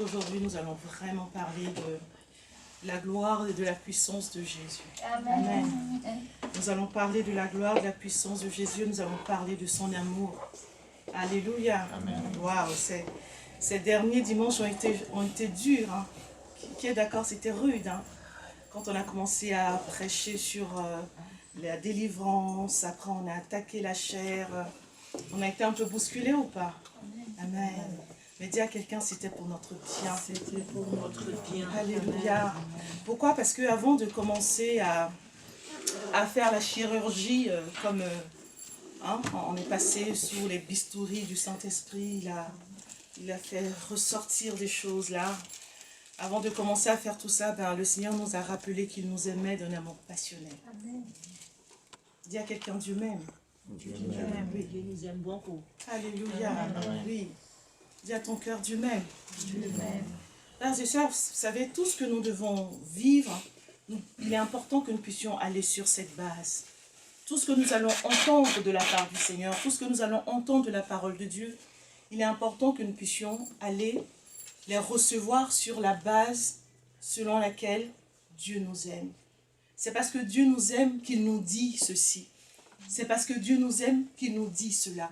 qu'aujourd'hui nous allons vraiment parler de la gloire et de la puissance de Jésus. Amen. Amen. Nous allons parler de la gloire et de la puissance de Jésus. Nous allons parler de son amour. Alléluia. Amen. Waouh, ces derniers dimanches ont été durs. Hein. Qui est d'accord, c'était rude. Hein. Quand on a commencé à prêcher sur la délivrance, après on a attaqué la chair, on a été un peu bousculé ou pas? Amen. Mais dis à quelqu'un, c'était pour notre bien. C'était pour notre bien. Alléluia. Pourquoi? Parce qu'avant de commencer à faire la chirurgie, comme hein, on est passé sous les bistouris du Saint-Esprit, il a fait ressortir des choses là. Avant de commencer à faire tout ça, ben, le Seigneur nous a rappelé qu'il nous aimait d'un amour passionnel. Amen. Dis à quelqu'un, Dieu m'aime. Dieu Dieu m'aime. m'aime. Dieu nous aime beaucoup. Alléluia. Amen. Oui. Dis à ton cœur, Dieu m'aime. Dieu m'aime. Frères et sœurs, vous savez, tout ce que nous devons vivre, il est important que nous puissions aller sur cette base. Tout ce que nous allons entendre de la part du Seigneur, tout ce que nous allons entendre de la parole de Dieu, il est important que nous puissions aller les recevoir sur la base selon laquelle Dieu nous aime. C'est parce que Dieu nous aime qu'il nous dit ceci. C'est parce que Dieu nous aime qu'il nous dit cela.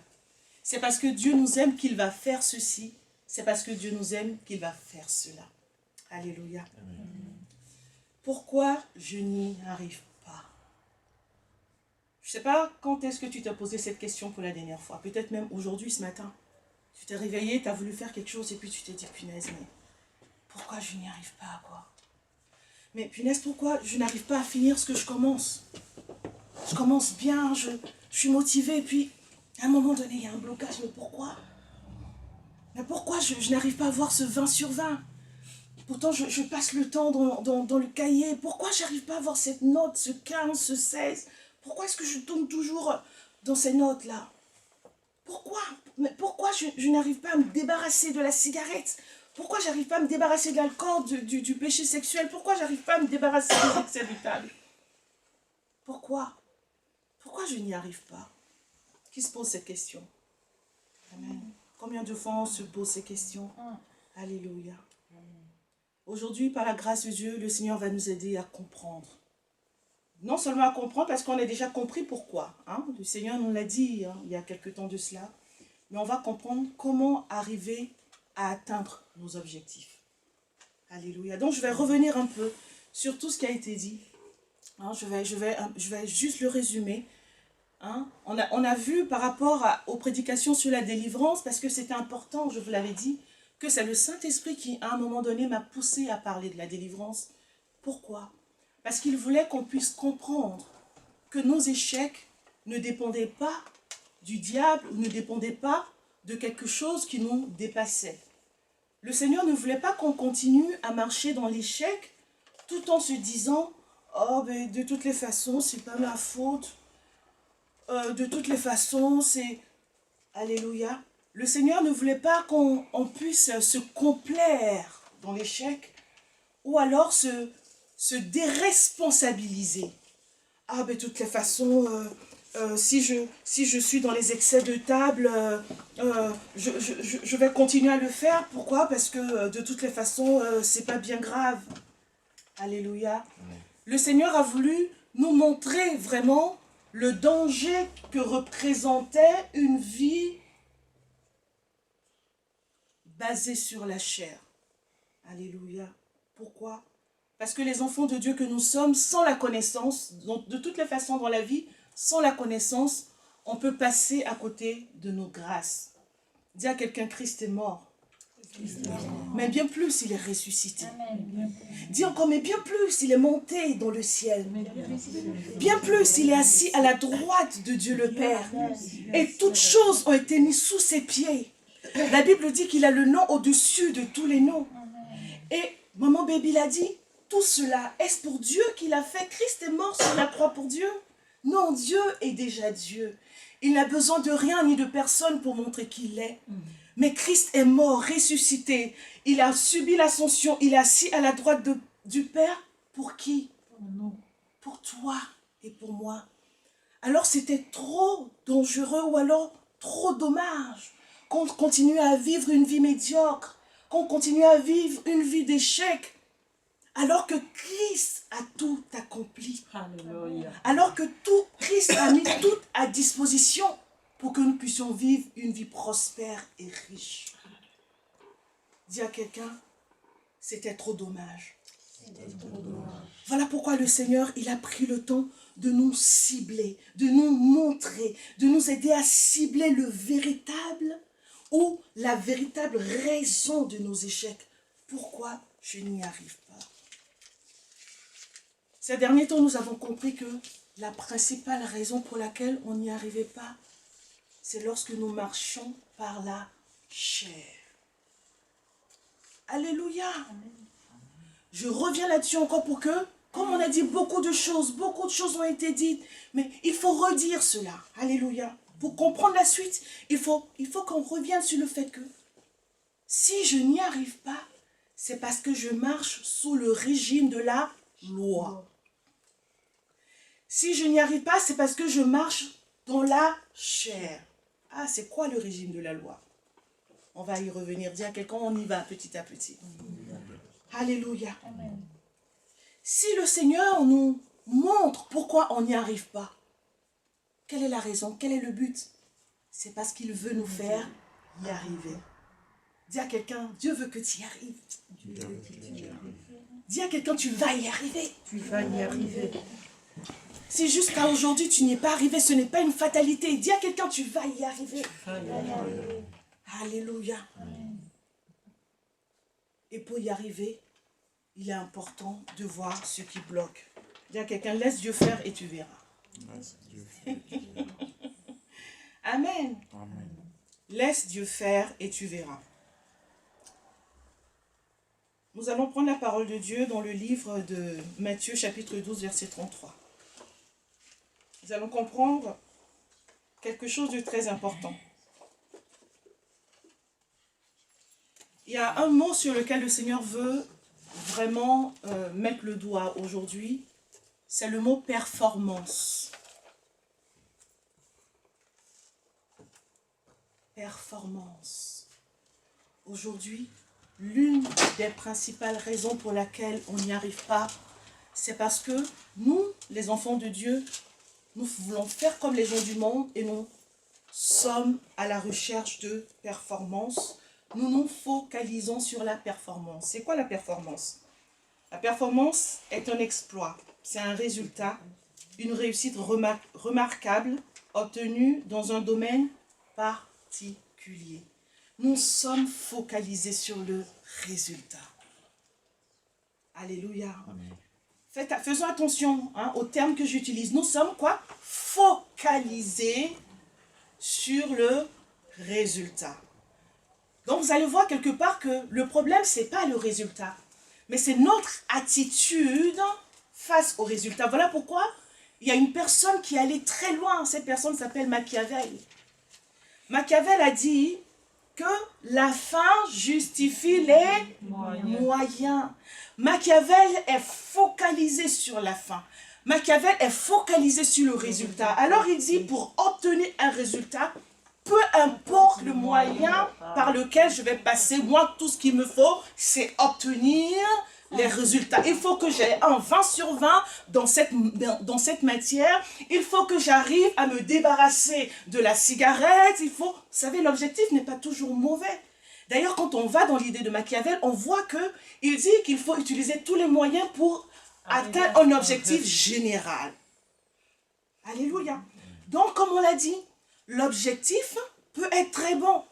C'est parce que Dieu nous aime qu'il va faire ceci. C'est parce que Dieu nous aime qu'il va faire cela. Alléluia. Amen. Pourquoi je n'y arrive pas? Je ne sais pas quand est-ce que tu t'es posé cette question pour la dernière fois. Peut-être même aujourd'hui, ce matin. Tu t'es réveillé, tu as voulu faire quelque chose et puis tu t'es dit, punaise, mais pourquoi je n'y arrive pas, quoi? Mais punaise, pourquoi je n'arrive pas à finir ce que je commence? Je commence bien, je suis motivée, et puis à un moment donné, il y a un blocage. Mais pourquoi? Mais pourquoi je n'arrive pas à avoir ce 20 sur 20? Pourtant, je passe le temps dans le cahier. Pourquoi je n'arrive pas à avoir cette note, ce 15, ce 16? Pourquoi est-ce que je tourne toujours dans ces notes-là? Pourquoi? Mais pourquoi je n'arrive pas à me débarrasser de la cigarette? Pourquoi j'arrive pas à me débarrasser de l'alcool, du péché sexuel? Pourquoi j'arrive pas à me débarrasser des excès de table? Pourquoi? Pourquoi je n'y arrive pas? Qui se pose cette question? Amen. Combien de fois on se pose ces questions? Alléluia. Aujourd'hui, par la grâce de Dieu, le Seigneur va nous aider à comprendre. Non seulement à comprendre, parce qu'on a déjà compris pourquoi. Hein? Le Seigneur nous l'a dit hein, il y a quelque temps de cela. Mais on va comprendre comment arriver à atteindre nos objectifs. Alléluia. Donc, je vais revenir un peu sur tout ce qui a été dit. Hein, je vais juste le résumer. Hein? On a vu par rapport aux prédications sur la délivrance, parce que c'était important, je vous l'avais dit, que c'est le Saint-Esprit qui, à un moment donné, m'a poussé à parler de la délivrance. Pourquoi? Parce qu'il voulait qu'on puisse comprendre que nos échecs ne dépendaient pas du diable, ou ne dépendaient pas de quelque chose qui nous dépassait. Le Seigneur ne voulait pas qu'on continue à marcher dans l'échec, tout en se disant « Oh, ben, de toutes les façons, c'est pas ma faute. De toutes les façons, c'est... » Alléluia. Le Seigneur ne voulait pas qu'on puisse se complaire dans l'échec ou alors se déresponsabiliser. Ah, ben, de toutes les façons, si je suis dans les excès de table, je vais continuer à le faire. Pourquoi? Parce que de toutes les façons, c'est pas bien grave. Alléluia. Le Seigneur a voulu nous montrer vraiment le danger que représentait une vie basée sur la chair. Alléluia. Pourquoi? Parce que les enfants de Dieu que nous sommes, sans la connaissance, donc de toutes les façons dans la vie, sans la connaissance, on peut passer à côté de nos grâces. Dis à quelqu'un, Christ est mort. Mais bien plus, il est ressuscité. Amen. Dis encore, mais bien plus, il est monté dans le ciel. Bien plus, il est assis à la droite de Dieu le Père. Et toutes choses ont été mises sous ses pieds. La Bible dit qu'il a le nom au-dessus de tous les noms. Et maman Baby l'a dit, tout cela, est-ce pour Dieu qu'il a fait? Christ est mort sur la croix pour Dieu? Non, Dieu est déjà Dieu. Il n'a besoin de rien ni de personne pour montrer qu'il est. Mais Christ est mort, ressuscité. Il a subi l'ascension. Il est assis à la droite du Père. Pour qui? Pour nous. Pour toi et pour moi. Alors c'était trop dangereux ou alors trop dommage qu'on continue à vivre une vie médiocre qu'on continue à vivre une vie d'échec alors que Christ a tout accompli. Alléluia. Alors que Christ a mis tout à disposition pour que nous puissions vivre une vie prospère et riche. Dis à quelqu'un, c'était trop dommage. Voilà pourquoi le Seigneur, il a pris le temps de nous cibler, de nous montrer, de nous aider à cibler le véritable ou la véritable raison de nos échecs. Pourquoi je n'y arrive pas? Ces derniers temps, nous avons compris que la principale raison pour laquelle on n'y arrivait pas, c'est lorsque nous marchions par la chair. Alléluia. Je reviens là-dessus encore pour que, comme on a dit beaucoup de choses ont été dites, mais il faut redire cela. Alléluia. Pour comprendre la suite, il faut qu'on revienne sur le fait que si je n'y arrive pas, c'est parce que je marche sous le régime de la loi. Si je n'y arrive pas, c'est parce que je marche dans la chair. Ah, c'est quoi le régime de la loi? On va y revenir. Dis à quelqu'un, on y va petit à petit. Alléluia. Amen. Si le Seigneur nous montre pourquoi on n'y arrive pas, quelle est la raison? Quel est le but? C'est parce qu'il veut nous faire y arriver. Dis à quelqu'un, Dieu veut que tu y arrives. Dis à quelqu'un, tu vas y arriver. Tu vas y arriver. Si jusqu'à aujourd'hui tu n'y es pas arrivé, ce n'est pas une fatalité. Dis à quelqu'un, tu vas y arriver. Alléluia. Et pour y arriver, il est important de voir ce qui bloque. Dis à quelqu'un, laisse Dieu faire et tu verras. Amen. Amen. Laisse Dieu faire et tu verras. Nous allons prendre la parole de Dieu dans le livre de Matthieu, chapitre 12, verset 33. Nous allons comprendre quelque chose de très important. Il y a un mot sur lequel le Seigneur veut vraiment mettre le doigt aujourd'hui. C'est le mot performance. Performance. Aujourd'hui, l'une des principales raisons pour laquelle on n'y arrive pas, c'est parce que nous, les enfants de Dieu, nous voulons faire comme les gens du monde et nous sommes à la recherche de performance. Nous nous focalisons sur la performance. C'est quoi la performance? La performance est un exploit. C'est un résultat, une réussite remarquable obtenue dans un domaine particulier. Nous sommes focalisés sur le résultat. Alléluia. Faisons attention aux termes que j'utilise. Nous sommes quoi? Focalisés sur le résultat. Donc vous allez voir quelque part que le problème, ce n'est pas le résultat, mais c'est notre attitude face au résultat. Voilà pourquoi il y a une personne qui est allée très loin. Cette personne s'appelle Machiavel. Machiavel a dit que la fin justifie les moyens. Machiavel est focalisé sur la fin. Machiavel est focalisé sur le résultat. Alors il dit, pour obtenir un résultat, peu importe le moyen par lequel je vais passer, moi, tout ce qu'il me faut, c'est obtenir les résultats. Il faut que j'ai un 20 sur 20 dans cette matière. Il faut que j'arrive à me débarrasser de la cigarette. Vous savez, l'objectif n'est pas toujours mauvais. D'ailleurs, quand on va dans l'idée de Machiavel, on voit qu'il dit qu'il faut utiliser tous les moyens pour atteindre un objectif général. Alléluia. Donc, comme on l'a dit, l'objectif peut être très bon.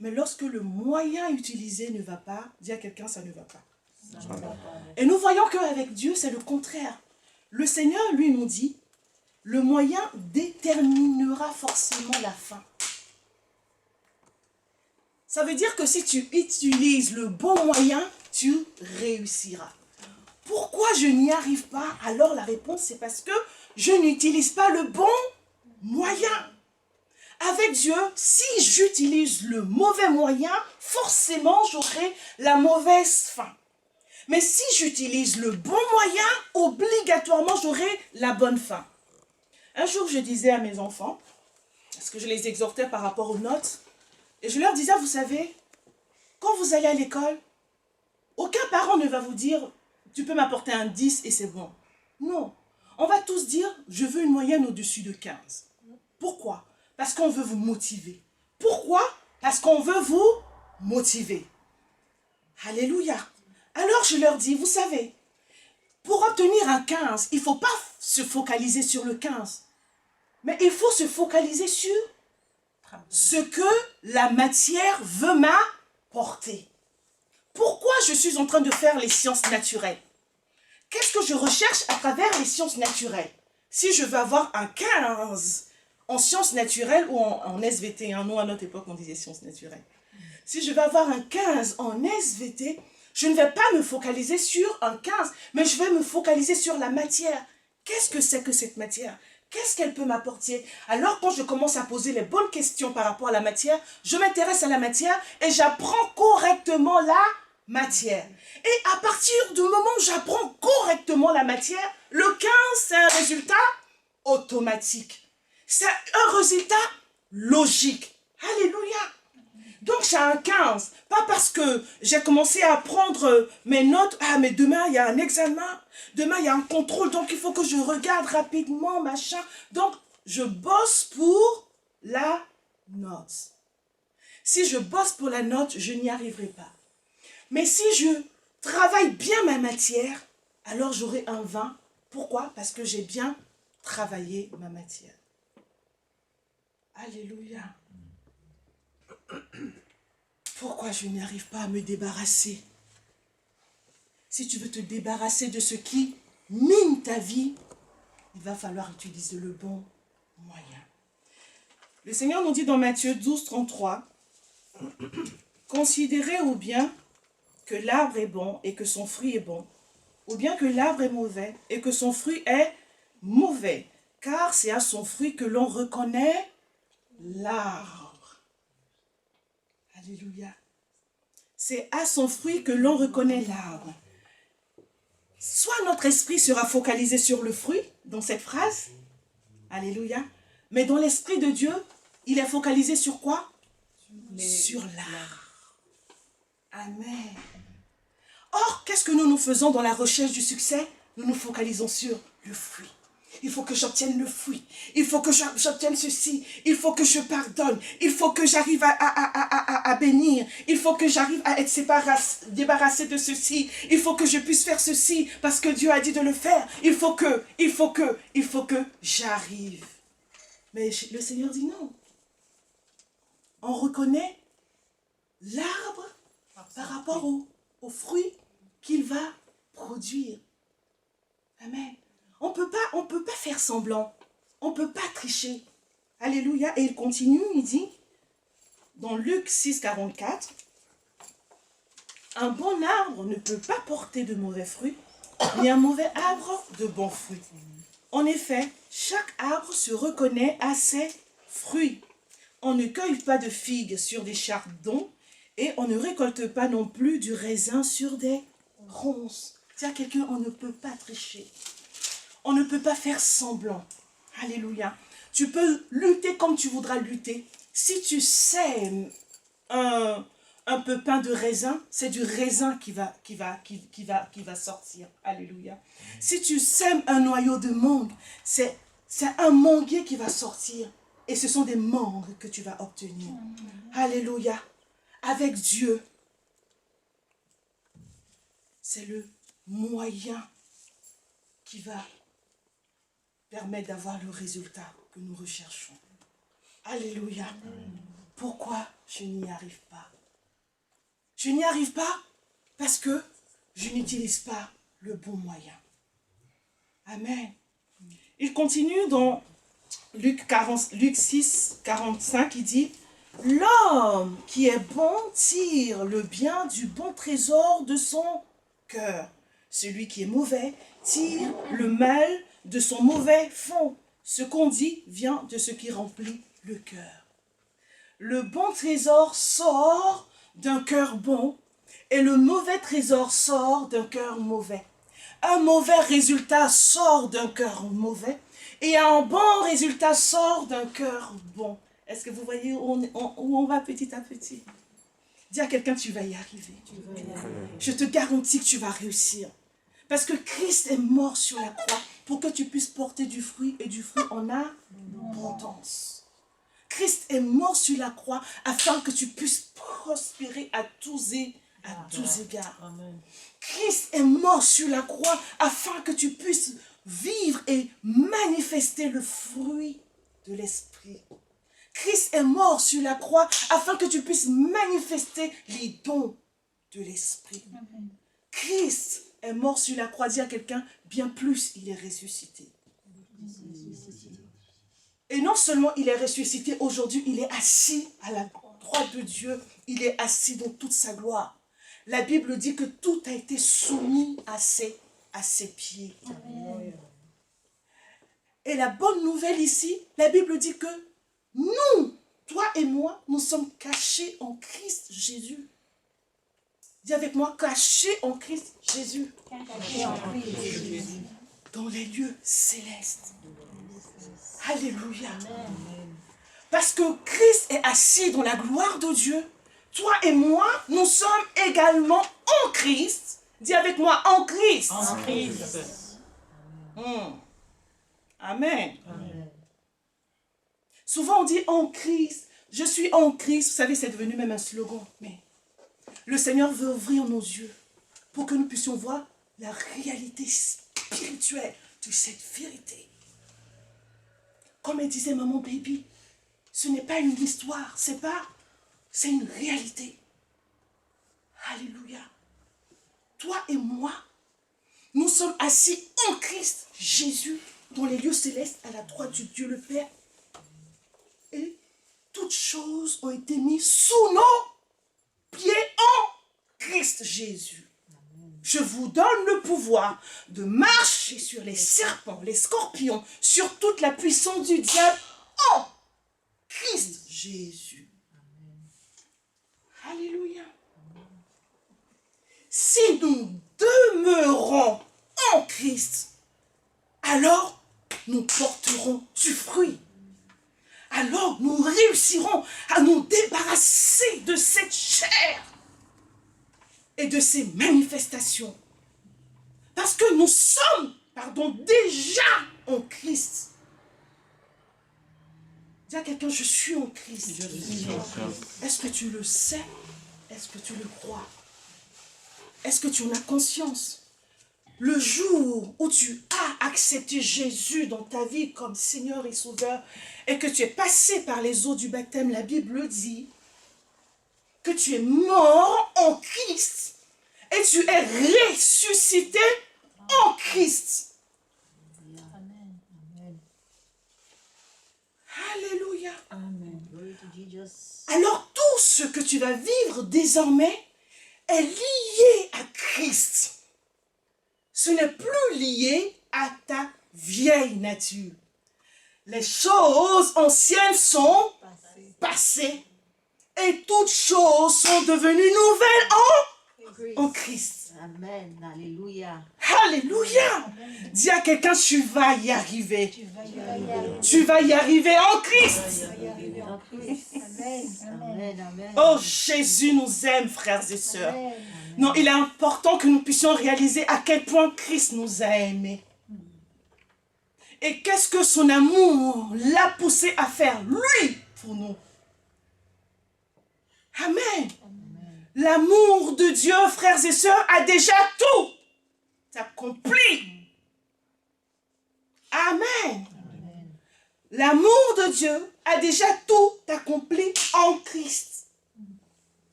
Mais lorsque le moyen utilisé ne va pas, dis à quelqu'un, ça ne va pas. Et nous voyons qu'avec Dieu, c'est le contraire. Le Seigneur, lui, nous dit, le moyen déterminera forcément la fin. Ça veut dire que si tu utilises le bon moyen, tu réussiras. Pourquoi je n'y arrive pas? Alors la réponse, c'est parce que je n'utilise pas le bon moyen. Avec Dieu, si j'utilise le mauvais moyen, forcément j'aurai la mauvaise fin. Mais si j'utilise le bon moyen, obligatoirement j'aurai la bonne fin. Un jour, je disais à mes enfants, parce que je les exhortais par rapport aux notes, et je leur disais, vous savez, quand vous allez à l'école, aucun parent ne va vous dire, tu peux m'apporter un 10 et c'est bon. Non. On va tous dire, je veux une moyenne au-dessus de 15. Pourquoi? Parce qu'on veut vous motiver. Pourquoi? Parce qu'on veut vous motiver. Alléluia. Alors je leur dis, vous savez, pour obtenir un 15, il ne faut pas se focaliser sur le 15. Mais il faut se focaliser sur ce que la matière veut m'apporter. Pourquoi je suis en train de faire les sciences naturelles? Qu'est-ce que je recherche à travers les sciences naturelles? Si je veux avoir un 15 en sciences naturelles ou en SVT, hein, nous à notre époque on disait sciences naturelles. Si je veux avoir un 15 en SVT, je ne vais pas me focaliser sur un 15, mais je vais me focaliser sur la matière. Qu'est-ce que c'est que cette matière? Qu'est-ce qu'elle peut m'apporter? Alors quand je commence à poser les bonnes questions par rapport à la matière, je m'intéresse à la matière et j'apprends correctement la matière. Et à partir du moment où j'apprends correctement la matière, le 15, c'est un résultat automatique. C'est un résultat logique. Alléluia. Donc j'ai un 15, pas parce que j'ai commencé à prendre mes notes, ah mais demain il y a un examen, demain il y a un contrôle, donc il faut que je regarde rapidement, machin. Donc je bosse pour la note. Si je bosse pour la note, je n'y arriverai pas. Mais si je travaille bien ma matière, alors j'aurai un 20. Pourquoi? Parce que j'ai bien travaillé ma matière. Alléluia. Pourquoi je n'arrive pas à me débarrasser? Si tu veux te débarrasser de ce qui mine ta vie, il va falloir utiliser le bon moyen. Le Seigneur nous dit dans Matthieu 12, 33, « Considérez ou bien que l'arbre est bon et que son fruit est bon, ou bien que l'arbre est mauvais et que son fruit est mauvais, car c'est à son fruit que l'on reconnaît l'arbre. » Alléluia. C'est à son fruit que l'on reconnaît l'arbre. Soit notre esprit sera focalisé sur le fruit, dans cette phrase. Alléluia. Mais dans l'esprit de Dieu, il est focalisé sur quoi? Sur l'arbre. Amen. Or, qu'est-ce que nous faisons dans la recherche du succès? Nous nous focalisons sur le fruit. Il faut que j'obtienne le fruit. Il faut que j'obtienne ceci. Il faut que je pardonne. Il faut que j'arrive à bénir. Il faut que j'arrive à être débarrassé de ceci. Il faut que je puisse faire ceci parce que Dieu a dit de le faire. Il faut que j'arrive. Mais le Seigneur dit non. On reconnaît l'arbre par rapport au fruit qu'il va produire. Amen. On peut pas faire semblant. On ne peut pas tricher. Alléluia. Et il continue, il dit, dans Luc 6, 44, « Un bon arbre ne peut pas porter de mauvais fruits, ni un mauvais arbre de bons fruits. En effet, chaque arbre se reconnaît à ses fruits. On ne cueille pas de figues sur des chardons, et on ne récolte pas non plus du raisin sur des ronces. » C'est à quelqu'un, on ne peut pas tricher. On ne peut pas faire semblant. Alléluia. Tu peux lutter comme tu voudras lutter. Si tu sèmes un pépin de raisin, c'est du raisin qui va sortir. Alléluia. Si tu sèmes un noyau de mangue, c'est un manguier qui va sortir. Et ce sont des mangues que tu vas obtenir. Alléluia. Avec Dieu, c'est le moyen qui va permettre d'avoir le résultat que nous recherchons. Alléluia. Pourquoi je n'y arrive pas? Je n'y arrive pas parce que je n'utilise pas le bon moyen. Amen. Il continue dans Luc 6, 45, il dit, « L'homme qui est bon tire le bien du bon trésor de son cœur. Celui qui est mauvais tire le mal de son mauvais fond. Ce qu'on dit vient de ce qui remplit le cœur. » Le bon trésor sort d'un cœur bon et le mauvais trésor sort d'un cœur mauvais. Un mauvais résultat sort d'un cœur mauvais et un bon résultat sort d'un cœur bon. Est-ce que vous voyez où on va petit à petit? Dis à quelqu'un, tu vas y arriver. Je te garantis que tu vas réussir. Parce que Christ est mort sur la croix pour que tu puisses porter du fruit et du fruit en abondance. Christ est mort sur la croix afin que tu puisses prospérer à tous égards. Amen. Christ est mort sur la croix afin que tu puisses vivre et manifester le fruit de l'esprit. Christ est mort sur la croix afin que tu puisses manifester les dons de l'esprit. Christ est mort sur la croix, dit à quelqu'un, bien plus, il est ressuscité. Et non seulement il est ressuscité, aujourd'hui, il est assis à la droite de Dieu, il est assis dans toute sa gloire. La Bible dit que tout a été soumis à ses pieds. Amen. Et la bonne nouvelle ici, la Bible dit que nous, toi et moi, nous sommes cachés en Christ Jésus. Dis avec moi, cachés en Christ Jésus. Dans les lieux célestes. Alléluia. Parce que Christ est assis dans la gloire de Dieu. Toi et moi, nous sommes également en Christ. Dis avec moi, en Christ. En Christ. Amen. Amen. Souvent on dit en Christ. Je suis en Christ. Vous savez, c'est devenu même un slogan. Mais le Seigneur veut ouvrir nos yeux pour que nous puissions voir la réalité spirituelle de cette vérité. Comme elle disait maman baby, ce n'est pas une histoire, c'est une réalité. Alléluia. Toi et moi, nous sommes assis en Christ Jésus dans les lieux célestes à la droite de Dieu le Père. Et toutes choses ont été mises sous nos pieds en Christ Jésus. Je vous donne le pouvoir de marcher sur les serpents, les scorpions, sur toute la puissance du diable en Christ Jésus. Alléluia. Si nous demeurons en Christ, alors nous porterons du fruit. Alors nous réussirons à nous débarrasser de cette chair et de ces manifestations. Parce que nous sommes, déjà en Christ. Dis à quelqu'un, je suis en Christ. Est-ce que tu le sais? Est-ce que tu le crois? Est-ce que tu en as conscience? Le jour où tu as accepté Jésus dans ta vie comme Seigneur et Sauveur et que tu es passé par les eaux du baptême, la Bible dit que tu es mort en Christ et tu es ressuscité en Christ. Amen. Amen. Alléluia. Amen. Glory to Jesus. Alors tout ce que tu vas vivre désormais est lié à Christ. Ce n'est plus lié à ta vieille nature. Les choses anciennes sont passées et toutes choses sont devenues nouvelles en Christ. Amen. Alléluia. Alléluia. Dis à quelqu'un, tu vas y arriver. Tu vas y arriver. Tu vas y arriver en Christ. En Christ. Amen. Amen. Oh, Jésus nous aime, frères et sœurs. Non, il est important que nous puissions réaliser à quel point Christ nous a aimés. Et qu'est-ce que son amour l'a poussé à faire, lui, pour nous. Amen. L'amour de Dieu, frères et sœurs, a déjà tout accompli. Amen. L'amour de Dieu a déjà tout accompli en Christ.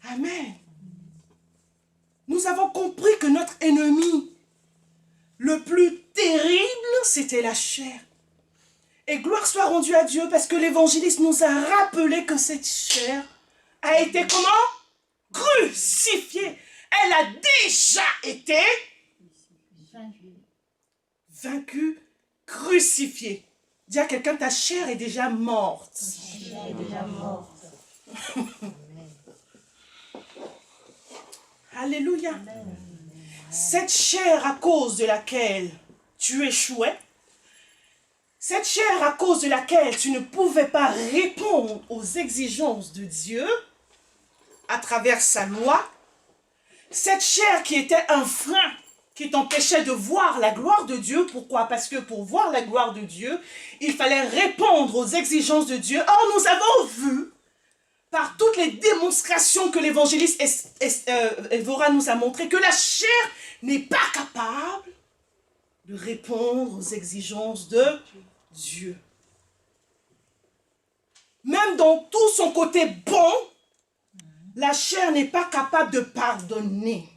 Amen. Nous avons compris que notre ennemi le plus terrible, c'était la chair. Et gloire soit rendue à Dieu parce que l'évangéliste nous a rappelé que cette chair a été comment? Crucifiée. Elle a déjà été vaincue, crucifiée. Dis à quelqu'un, ta chair est déjà morte. Elle est déjà morte. Alléluia. Cette chair à cause de laquelle tu échouais, cette chair à cause de laquelle tu ne pouvais pas répondre aux exigences de Dieu, à travers sa loi, cette chair qui était un frein, qui t'empêchait de voir la gloire de Dieu. Pourquoi? Parce que pour voir la gloire de Dieu, il fallait répondre aux exigences de Dieu. Or, nous avons vu, par toutes les démonstrations que l'évangéliste Évora nous a montré, que la chair n'est pas capable de répondre aux exigences de Dieu. Même dans tout son côté bon, la chair n'est pas capable de pardonner.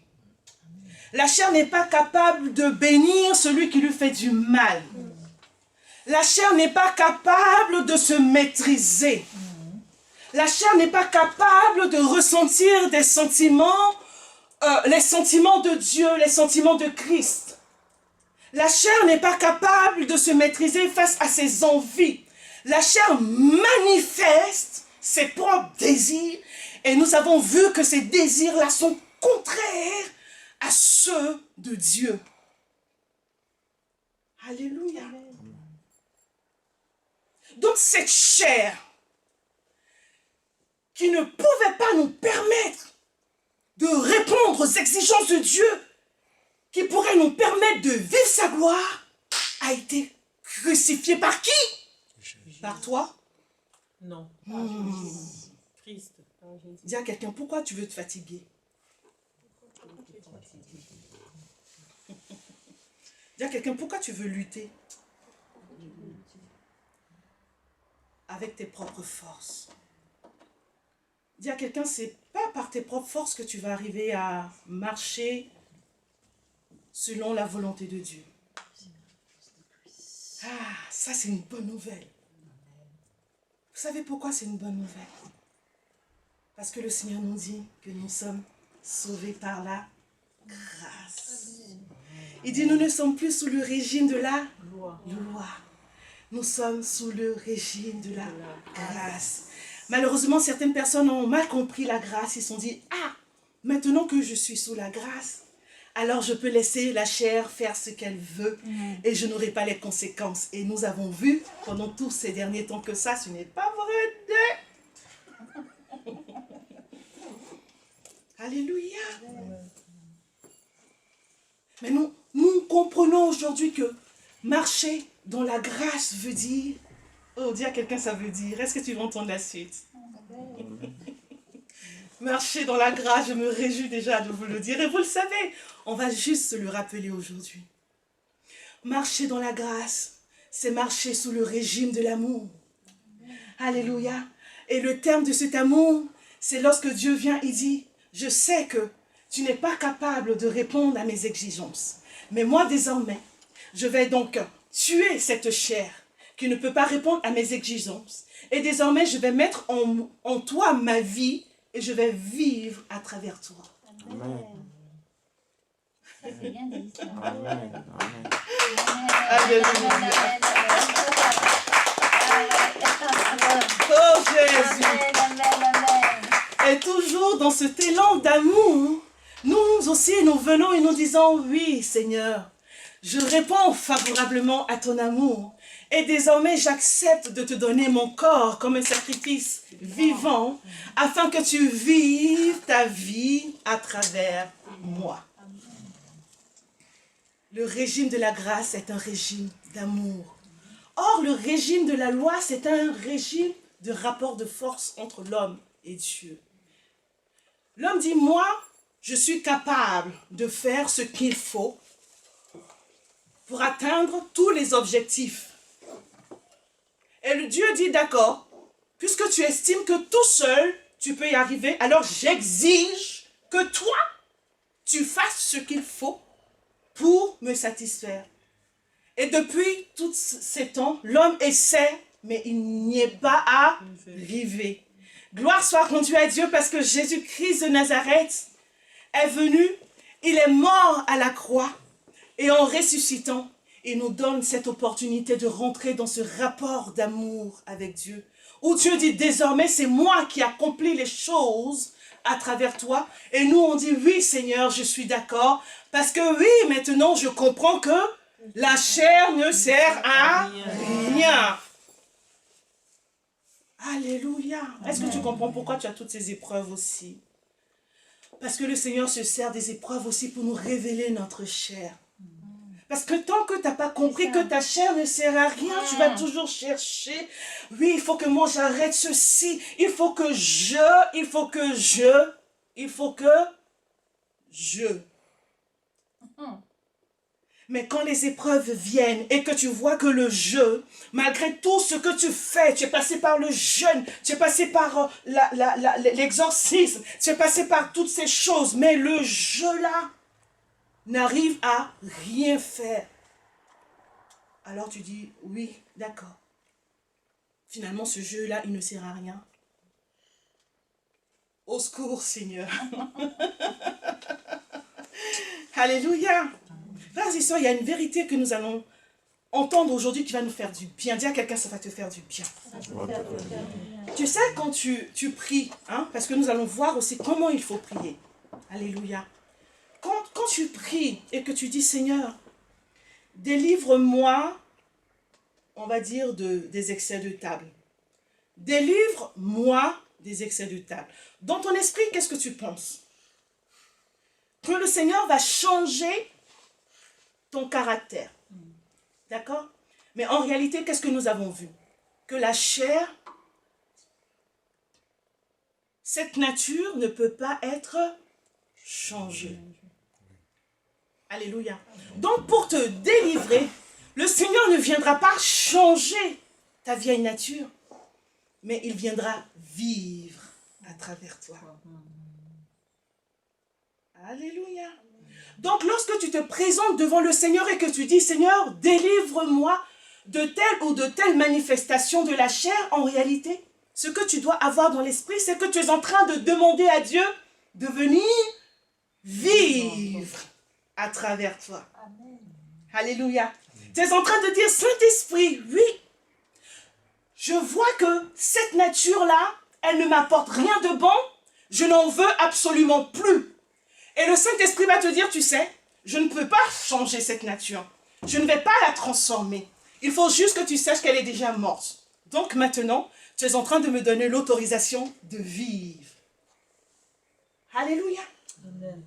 La chair n'est pas capable de bénir celui qui lui fait du mal. La chair n'est pas capable de se maîtriser. La chair n'est pas capable de ressentir des sentiments, les sentiments de Dieu, les sentiments de Christ. La chair n'est pas capable de se maîtriser face à ses envies. La chair manifeste ses propres désirs et nous avons vu que ces désirs-là sont contraires à ceux de Dieu. Alléluia. Donc cette chair qui ne pouvait pas nous permettre de répondre aux exigences de Dieu, qui pourrait nous permettre de vivre sa gloire, a été crucifiée par qui? Par toi? Non. Christ. Dis à quelqu'un, pourquoi tu veux te fatiguer? Dis à quelqu'un, pourquoi tu veux lutter? Avec tes propres forces. Dis à quelqu'un, c'est pas par tes propres forces que tu vas arriver à marcher selon la volonté de Dieu. Ah, ça c'est une bonne nouvelle. Vous savez pourquoi c'est une bonne nouvelle? Parce que le Seigneur nous dit que nous sommes sauvés par la grâce. Il dit, nous ne sommes plus sous le régime de la loi. Nous sommes sous le régime de la grâce. Malheureusement, certaines personnes ont mal compris la grâce. Ils se sont dit, ah, maintenant que je suis sous la grâce, alors je peux laisser la chair faire ce qu'elle veut et je n'aurai pas les conséquences. Et nous avons vu pendant tous ces derniers temps que ça, ce n'est pas vrai. Alléluia. Mais nous comprenons aujourd'hui que marcher dans la grâce veut dire... Oh, dis à quelqu'un ça veut dire. Est-ce que tu veux entendre la suite? Marcher dans la grâce, je me réjouis déjà de vous le dire. Et vous le savez, on va juste se le rappeler aujourd'hui. Marcher dans la grâce, c'est marcher sous le régime de l'amour. Alléluia. Et le terme de cet amour, c'est lorsque Dieu vient et dit, je sais que tu n'es pas capable de répondre à mes exigences. Mais moi, désormais, je vais donc tuer cette chair qui ne peut pas répondre à mes exigences. Et désormais, je vais mettre en toi ma vie et je vais vivre à travers toi. Amen. C'est bien dit ça. Amen. Amen. Alléluia. Oh Jésus. Et toujours dans cet élan d'amour, nous aussi, nous venons et nous disons, oui Seigneur, je réponds favorablement à ton amour. Et désormais, j'accepte de te donner mon corps comme un sacrifice vivant afin que tu vives ta vie à travers moi. Le régime de la grâce est un régime d'amour. Or, le régime de la loi, c'est un régime de rapport de force entre l'homme et Dieu. L'homme dit, moi, je suis capable de faire ce qu'il faut pour atteindre tous les objectifs. Et le Dieu dit, d'accord, puisque tu estimes que tout seul, tu peux y arriver, alors j'exige que toi, tu fasses ce qu'il faut pour me satisfaire. Et depuis tous ces temps, l'homme essaie, mais il n'y est pas arrivé. Gloire soit rendue à Dieu parce que Jésus-Christ de Nazareth est venu, il est mort à la croix et en ressuscitant, il nous donne cette opportunité de rentrer dans ce rapport d'amour avec Dieu. Où Dieu dit désormais c'est moi qui accomplis les choses à travers toi. Et nous on dit oui Seigneur je suis d'accord. Parce que oui maintenant je comprends que la chair ne sert à rien. Alléluia. Est-ce que tu comprends pourquoi tu as toutes ces épreuves aussi? Parce que le Seigneur se sert des épreuves aussi pour nous révéler notre chair. Parce que tant que tu n'as pas compris que ta chair ne sert à rien, tu vas toujours chercher. Oui, il faut que moi j'arrête ceci. Il faut que je. Mais quand les épreuves viennent et que tu vois que le jeu, malgré tout ce que tu fais, tu es passé par le jeûne, tu es passé par l'exorcisme, tu es passé par toutes ces choses, mais le jeu là n'arrive à rien faire. Alors tu dis, oui, d'accord. Finalement, ce jeu-là, il ne sert à rien. Au secours, Seigneur. Alléluia. Frères et sœurs, il y a une vérité que nous allons entendre aujourd'hui qui va nous faire du bien. Dis à quelqu'un, ça va te faire du bien. Tu sais, quand tu pries, hein, parce que nous allons voir aussi comment il faut prier. Alléluia. Quand tu pries et que tu dis, Seigneur, délivre-moi, on va dire, des excès de table. Délivre-moi des excès de table. Dans ton esprit, qu'est-ce que tu penses? Que le Seigneur va changer ton caractère. D'accord? Mais en réalité, qu'est-ce que nous avons vu? Que la chair, cette nature ne peut pas être changée. Alléluia. Donc pour te délivrer, le Seigneur ne viendra pas changer ta vieille nature, mais il viendra vivre à travers toi. Alléluia. Donc lorsque tu te présentes devant le Seigneur et que tu dis, Seigneur, délivre-moi de telle ou de telle manifestation de la chair, en réalité, ce que tu dois avoir dans l'esprit, c'est que tu es en train de demander à Dieu de venir vivre à travers toi. Amen. Alléluia. Tu es en train de dire, Saint-Esprit, oui, je vois que cette nature-là, elle ne m'apporte rien de bon, je n'en veux absolument plus. Et le Saint-Esprit va te dire, tu sais, je ne peux pas changer cette nature. Je ne vais pas la transformer. Il faut juste que tu saches qu'elle est déjà morte. Donc maintenant, tu es en train de me donner l'autorisation de vivre. Alléluia. Amen.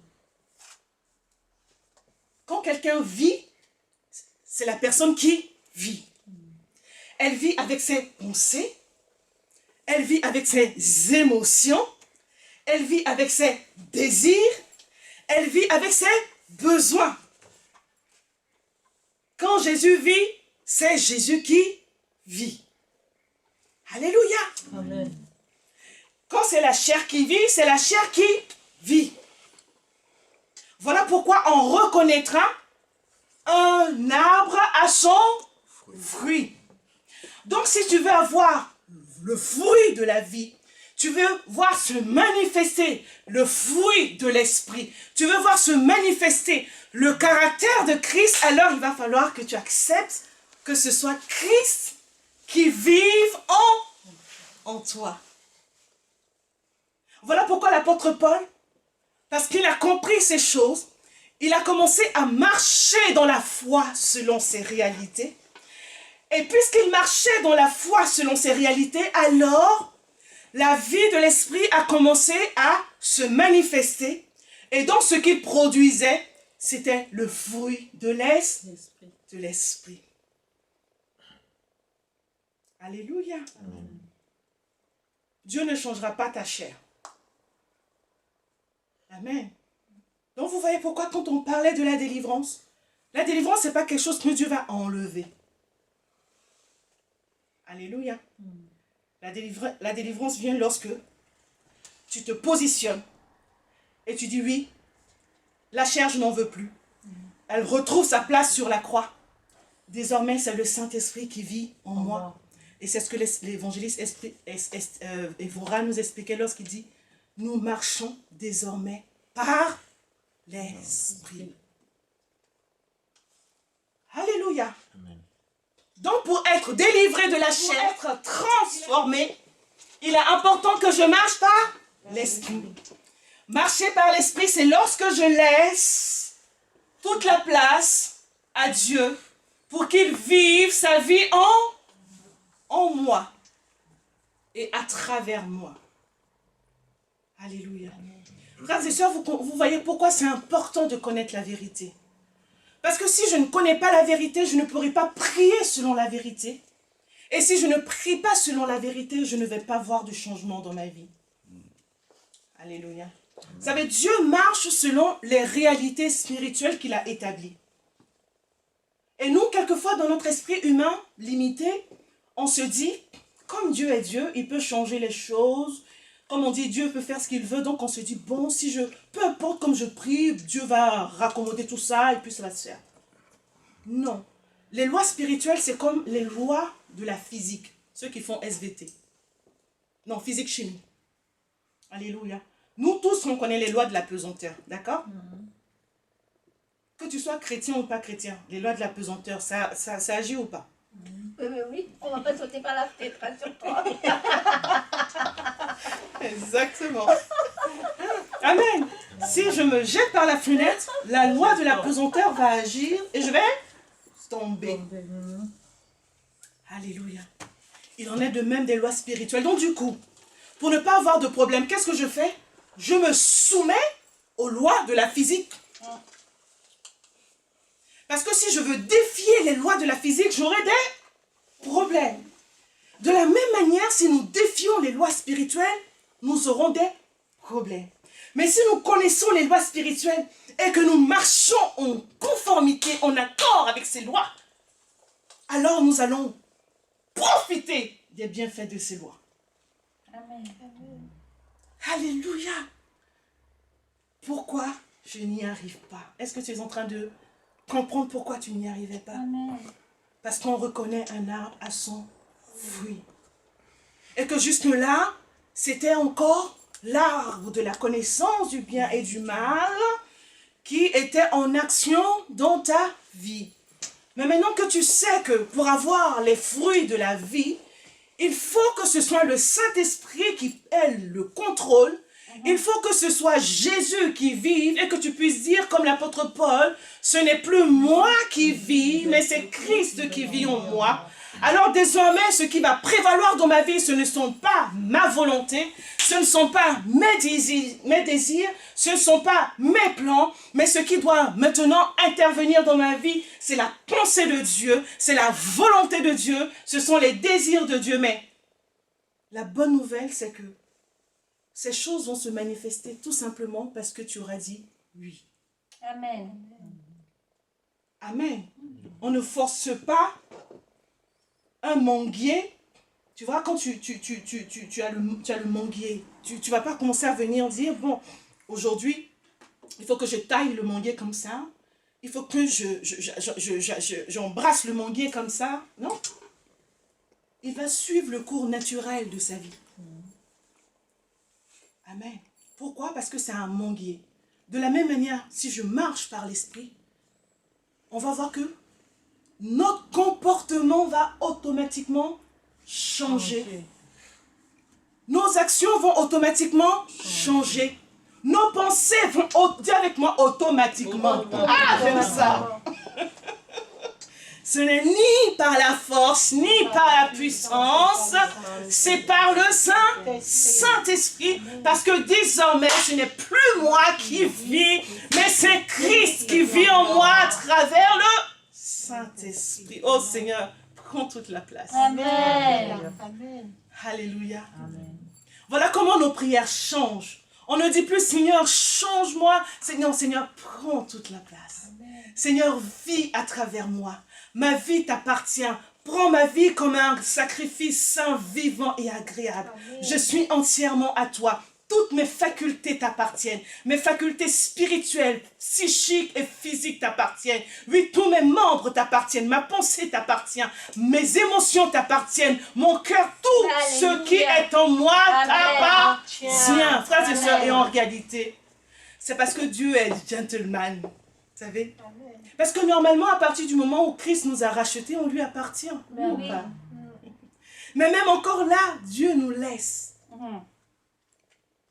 Quand quelqu'un vit, c'est la personne qui vit. Elle vit avec ses pensées, elle vit avec ses émotions, elle vit avec ses désirs, elle vit avec ses besoins. Quand Jésus vit, c'est Jésus qui vit. Alléluia. Amen. Quand c'est la chair qui vit, c'est la chair qui vit. Voilà pourquoi on reconnaîtra un arbre à son fruit. Donc si tu veux avoir le fruit de la vie, tu veux voir se manifester le fruit de l'esprit, tu veux voir se manifester le caractère de Christ, alors il va falloir que tu acceptes que ce soit Christ qui vive en toi. Voilà pourquoi l'apôtre Paul, parce qu'il a compris ces choses, il a commencé à marcher dans la foi selon ses réalités. Et puisqu'il marchait dans la foi selon ses réalités, alors la vie de l'esprit a commencé à se manifester. Et donc ce qu'il produisait, c'était le fruit de l'esprit. Alléluia. Amen. Dieu ne changera pas ta chair. Amen. Donc vous voyez pourquoi quand on parlait de la délivrance, ce n'est pas quelque chose que Dieu va enlever. Alléluia. La délivrance vient lorsque tu te positionnes et tu dis oui, la chair je n'en veux plus. Elle retrouve sa place sur la croix. Désormais c'est le Saint-Esprit qui vit en moi. Et c'est ce que l'évangéliste Évora nous expliquait lorsqu'il dit nous marchons désormais par l'Esprit. Alléluia. Amen. Donc pour être délivré de la chair, pour être transformé, il est important que je marche par l'Esprit. Marcher par l'Esprit, c'est lorsque je laisse toute la place à Dieu pour qu'il vive sa vie en moi et à travers moi. Alléluia. Frères et sœurs, vous voyez pourquoi c'est important de connaître la vérité. Parce que si je ne connais pas la vérité, je ne pourrai pas prier selon la vérité. Et si je ne prie pas selon la vérité, je ne vais pas voir de changement dans ma vie. Alléluia. Vous savez, Dieu marche selon les réalités spirituelles qu'il a établies. Et nous, quelquefois, dans notre esprit humain limité, on se dit, comme Dieu est Dieu, il peut changer les choses. Comme on dit, Dieu peut faire ce qu'il veut. Donc on se dit, bon, si peu importe comme je prie, Dieu va raccommoder tout ça et puis ça va se faire. Non. Les lois spirituelles, c'est comme les lois de la physique. Ceux qui font SVT. Non, physique-chimie. Alléluia. Nous tous, on connaît les lois de la pesanteur. D'accord? Que tu sois chrétien ou pas chrétien, les lois de la pesanteur, ça agit ou pas? Oui, on ne va pas sauter par la fenêtre, rassure-toi. Exactement. Amen. Si je me jette par la fenêtre, la loi de la pesanteur va agir et je vais tomber. Alléluia. Il en est de même des lois spirituelles. Donc du coup, pour ne pas avoir de problème, qu'est-ce que je fais? Je me soumets aux lois de la physique. Parce que si je veux défier les lois de la physique, j'aurai des problèmes. De la même manière, si nous défions les lois spirituelles, nous aurons des problèmes. Mais si nous connaissons les lois spirituelles et que nous marchons en conformité, en accord avec ces lois, alors nous allons profiter des bienfaits de ces lois. Amen. Alléluia. Pourquoi je n'y arrive pas? Est-ce que tu es en train de comprendre pourquoi tu n'y arrivais pas? Amen. Parce qu'on reconnaît un arbre à son fruit. Et que jusque-là, c'était encore l'arbre de la connaissance du bien et du mal qui était en action dans ta vie. Mais maintenant que tu sais que pour avoir les fruits de la vie, il faut que ce soit le Saint-Esprit qui ait le contrôle. Il faut que ce soit Jésus qui vive et que tu puisses dire comme l'apôtre Paul, ce n'est plus moi qui vis, mais c'est Christ qui vit en moi. Alors désormais, ce qui va prévaloir dans ma vie, ce ne sont pas ma volonté, ce ne sont pas mes désirs, ce ne sont pas mes plans, mais ce qui doit maintenant intervenir dans ma vie, c'est la pensée de Dieu, c'est la volonté de Dieu, ce sont les désirs de Dieu. Mais la bonne nouvelle, c'est que ces choses vont se manifester tout simplement parce que tu auras dit oui. Amen. Amen. On ne force pas un manguier. Tu vois, quand tu as le manguier, tu ne vas pas commencer à venir dire, bon, aujourd'hui, il faut que je taille le manguier comme ça. Il faut que j'embrasse le manguier comme ça. Non. Il va suivre le cours naturel de sa vie. Amen. Pourquoi? Parce que c'est un manguier. De la même manière, si je marche par l'esprit, on va voir que notre comportement va automatiquement changer. Nos actions vont automatiquement changer. Nos pensées vont, dis avec moi, automatiquement. Ah, j'aime ça. Ce n'est ni par la force, ni par la puissance, c'est par le Saint-Esprit. Parce que désormais, ce n'est plus moi qui vis, mais c'est Christ qui vit en moi à travers le Saint-Esprit. Oh Seigneur, prends toute la place. Amen. Alléluia. Amen. Voilà comment nos prières changent. On ne dit plus, Seigneur, change-moi. Seigneur, prends toute la place. Amen. Seigneur, vis à travers moi. Ma vie t'appartient. Prends ma vie comme un sacrifice saint, vivant et agréable. Amen. Je suis entièrement à toi. Toutes mes facultés t'appartiennent. Mes facultés spirituelles, psychiques et physiques t'appartiennent. Oui, tous mes membres t'appartiennent. Ma pensée t'appartient. Mes émotions t'appartiennent. Mon cœur, tout ce qui est en moi t'appartient. Frères et sœurs, et en réalité, c'est parce que Dieu est gentleman. Vous savez? Parce que normalement, à partir du moment où Christ nous a rachetés, on lui appartient. Oui. Pas. Mais même encore là, Dieu nous laisse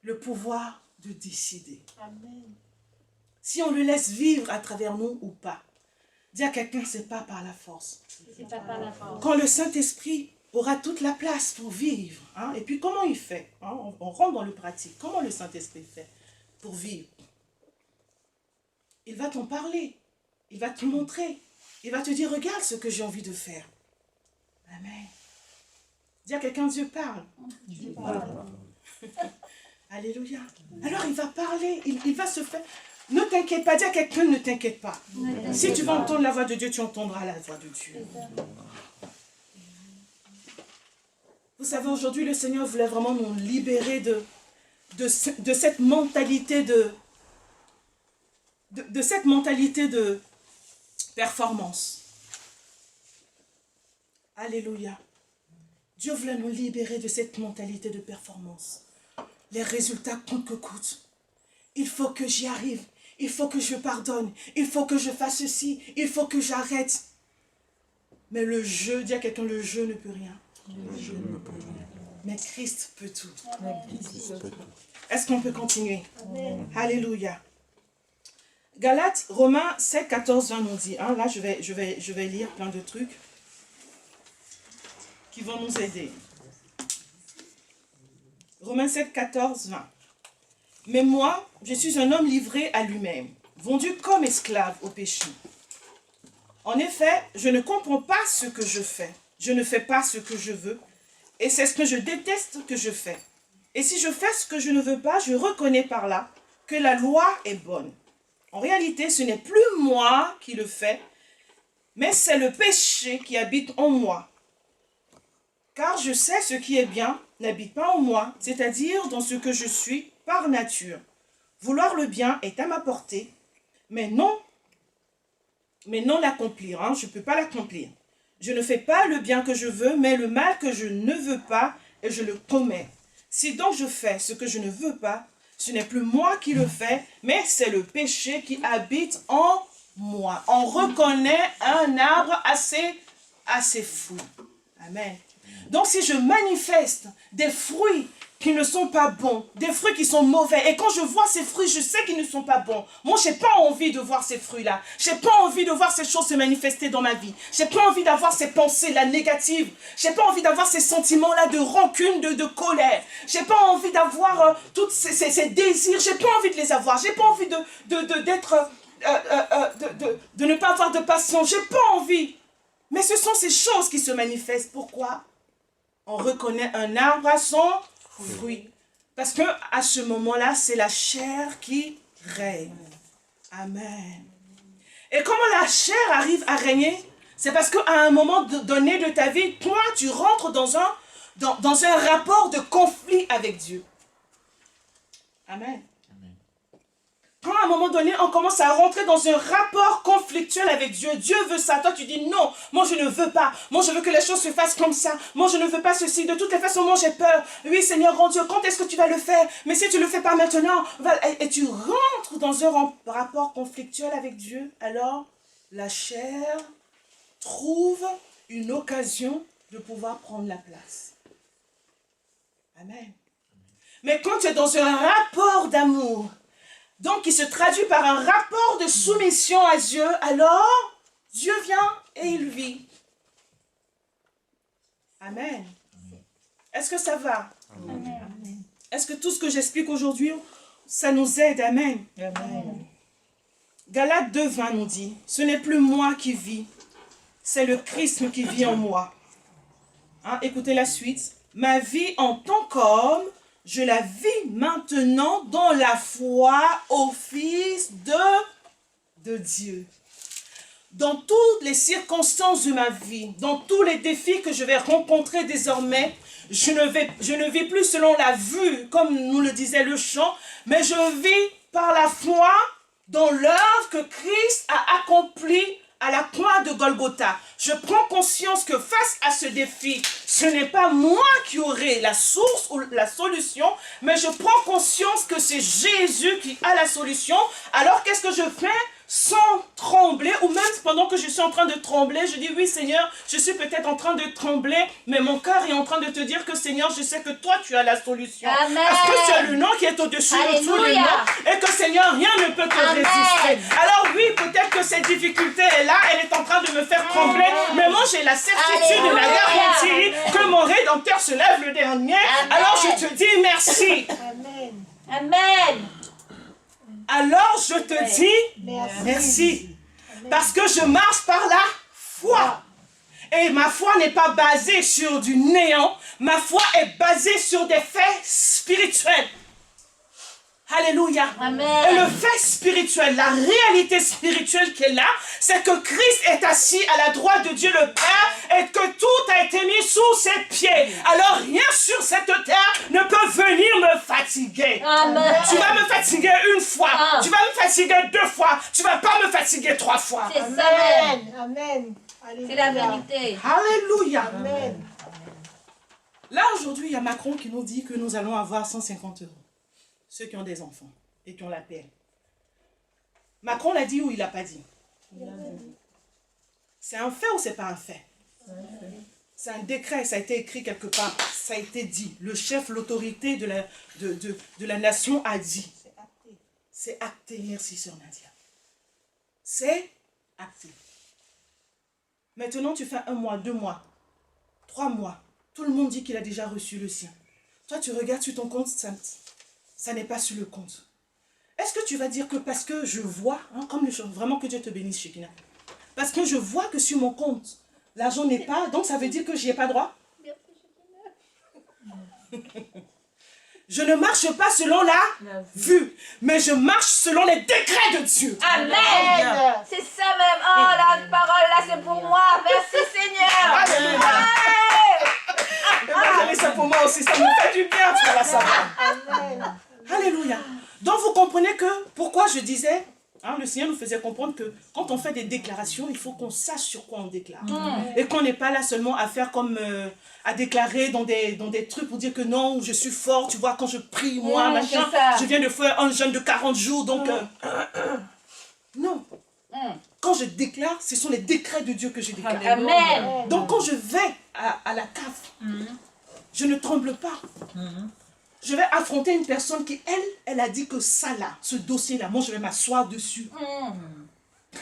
le pouvoir de décider. Amen. Si on le laisse vivre à travers nous ou pas. Dis à quelqu'un, c'est pas par la force. C'est pas par la force. Quand le Saint-Esprit aura toute la place pour vivre. Hein. Et puis comment il fait, hein? On rentre dans le pratique. Comment le Saint-Esprit fait pour vivre? Il va t'en parler. Il va te montrer. Il va te dire, regarde ce que j'ai envie de faire. Amen. Dis à quelqu'un, Dieu parle. Dieu parle. Alléluia. Alors il va parler, il va se faire. Ne t'inquiète pas, dis à quelqu'un, ne t'inquiète pas. Si tu vas entendre la voix de Dieu, tu entendras la voix de Dieu. Vous savez, aujourd'hui, le Seigneur voulait vraiment nous libérer de cette mentalité de cette mentalité de performance. Alléluia. Dieu voulait nous libérer de cette mentalité de performance. Les résultats coûtent que coûtent. Il faut que j'y arrive. Il faut que je pardonne. Il faut que je fasse ceci. Il faut que j'arrête. Mais le jeu, dis à quelqu'un, le jeu ne peut rien. Le jeu ne peut rien. Mais Christ peut tout. Christ peut tout. Est-ce qu'on peut continuer? Amen. Alléluia. Galates, Romains 7, 14, 20 nous dit. Hein, là, je vais lire plein de trucs qui vont nous aider. Romains 7, 14, 20. Mais moi, je suis un homme livré à lui-même, vendu comme esclave au péché. En effet, je ne comprends pas ce que je fais. Je ne fais pas ce que je veux. Et c'est ce que je déteste que je fais. Et si je fais ce que je ne veux pas, je reconnais par là que la loi est bonne. En réalité, ce n'est plus moi qui le fais, mais c'est le péché qui habite en moi. Car je sais ce qui est bien n'habite pas en moi, c'est-à-dire dans ce que je suis par nature. Vouloir le bien est à ma portée, mais non l'accomplir. Hein, je ne peux pas l'accomplir. Je ne fais pas le bien que je veux, mais le mal que je ne veux pas, et je le commets. Si donc je fais ce que je ne veux pas, ce n'est plus moi qui le fais, mais c'est le péché qui habite en moi. On reconnaît un arbre assez fou. Amen. Donc si je manifeste des fruits qui ne sont pas bons, des fruits qui sont mauvais, et quand je vois ces fruits, je sais qu'ils ne sont pas bons. Moi, je n'ai pas envie de voir ces fruits-là. Je n'ai pas envie de voir ces choses se manifester dans ma vie. Je n'ai pas envie d'avoir ces pensées-là négatives. Je n'ai pas envie d'avoir ces sentiments-là de rancune, de colère. Je n'ai pas envie d'avoir tous ces désirs. Je n'ai pas envie de les avoir. Je n'ai pas envie de ne pas avoir de passion. Je n'ai pas envie. Mais ce sont ces choses qui se manifestent. Pourquoi? On reconnaît un arbre à son fruit. Parce que à ce moment-là, c'est la chair qui règne. Amen. Et comment la chair arrive à régner? C'est parce qu'à un moment donné de ta vie, toi, tu rentres dans un rapport de conflit avec Dieu. Amen. Quand à un moment donné, on commence à rentrer dans un rapport conflictuel avec Dieu, Dieu veut ça, toi tu dis non, moi je ne veux pas, moi je veux que les choses se fassent comme ça, moi je ne veux pas ceci, de toutes les façons moi j'ai peur, oui Seigneur grand Dieu, quand est-ce que tu vas le faire? Mais si tu ne le fais pas maintenant, et tu rentres dans un rapport conflictuel avec Dieu, alors la chair trouve une occasion de pouvoir prendre la place. Amen. Mais quand tu es dans un rapport d'amour, donc qui se traduit par un rapport de soumission à Dieu, alors Dieu vient et il vit. Amen. Est-ce que ça va? Amen. Est-ce que tout ce que j'explique aujourd'hui, ça nous aide? Amen. Amen. Galates 2:20 nous dit, ce n'est plus moi qui vis, c'est le Christ qui vit en moi. Hein, écoutez la suite. Ma vie en tant qu'homme, je la vis maintenant dans la foi au Fils de Dieu. Dans toutes les circonstances de ma vie, dans tous les défis que je vais rencontrer désormais, je ne vis plus selon la vue, comme nous le disait le chant, mais je vis par la foi dans l'œuvre que Christ a accomplie à la croix de Golgotha. Je prends conscience que face à ce défi, ce n'est pas moi qui aurai la source ou la solution, mais je prends conscience que c'est Jésus qui a la solution. Alors qu'est-ce que je fais? sans trembler, ou même pendant que je suis en train de trembler, je dis oui Seigneur, je suis peut-être en train de trembler, mais mon cœur est en train de te dire que Seigneur, je sais que toi tu as la solution. Amen. Parce que tu as le nom qui est au-dessus de tous les Alléluia. noms, et que Seigneur, rien ne peut te Amen. résister. Alors oui, peut-être que cette difficulté est là, elle est en train de me faire trembler, mais moi j'ai la certitude et la Alléluia. garantie que mon Rédempteur se lève le dernier. Amen. Alors je te dis merci. Amen. Amen. Alors je te dis merci. Parce que je marche par la foi. Et ma foi n'est pas basée sur du néant. Ma foi est basée sur des faits spirituels. Alléluia. Amen. Et le fait spirituel, la réalité spirituelle qui est là, c'est que Christ est assis à la droite de Dieu le Père et que tout a été mis sous ses pieds. Alors rien sur cette terre ne peut venir me fatiguer. Amen. Tu vas me fatiguer une fois, tu vas me fatiguer 2 fois, tu vas pas me fatiguer 3 fois. C'est ça. Amen. Amen. C'est la Alléluia. vérité. Alléluia. Amen. Là aujourd'hui, il y a Macron qui nous dit que nous allons avoir 150 €. Ceux qui ont des enfants et qui ont la paix. Macron l'a dit ou il l'a pas dit? C'est un fait ou c'est pas un fait? C'est un décret, ça a été écrit quelque part, ça a été dit. Le chef, l'autorité de la nation a dit. C'est acté. C'est acté, merci sœur Nadia. C'est acté. Maintenant tu fais 1 mois, 2 mois, 3 mois. Tout le monde dit qu'il a déjà reçu le sien. Toi tu regardes sur ton compte, ça n'est pas sur le compte. Est-ce que tu vas dire que parce que je vois, comme les choses, vraiment que Dieu te bénisse, Shekina, parce que je vois que sur mon compte, l'argent n'est pas, donc ça veut dire que j'y ai pas droit? Je ne marche pas selon la vue, mais je marche selon les décrets de Dieu. Amen. C'est ça même. Oh, la parole là, c'est pour moi. Merci Seigneur. Alléluia. Allez, c'est pour moi aussi, ça me fait du bien, tu vas la savoir. Amen. Alléluia. Donc vous comprenez que pourquoi je disais, le Seigneur nous faisait comprendre que quand on fait des déclarations, il faut qu'on sache sur quoi on déclare. Et qu'on n'est pas là seulement à faire comme, à déclarer dans des trucs pour dire que non, je suis fort, tu vois, quand je prie, moi, machin, c'est ça. je viens de faire un jeûne de 40 jours, donc... non. Quand je déclare, ce sont les décrets de Dieu que je déclare. Amen. Donc quand je vais à la cave, je ne tremble pas. Je vais affronter une personne qui, elle a dit que ça là, ce dossier-là, moi je vais m'asseoir dessus.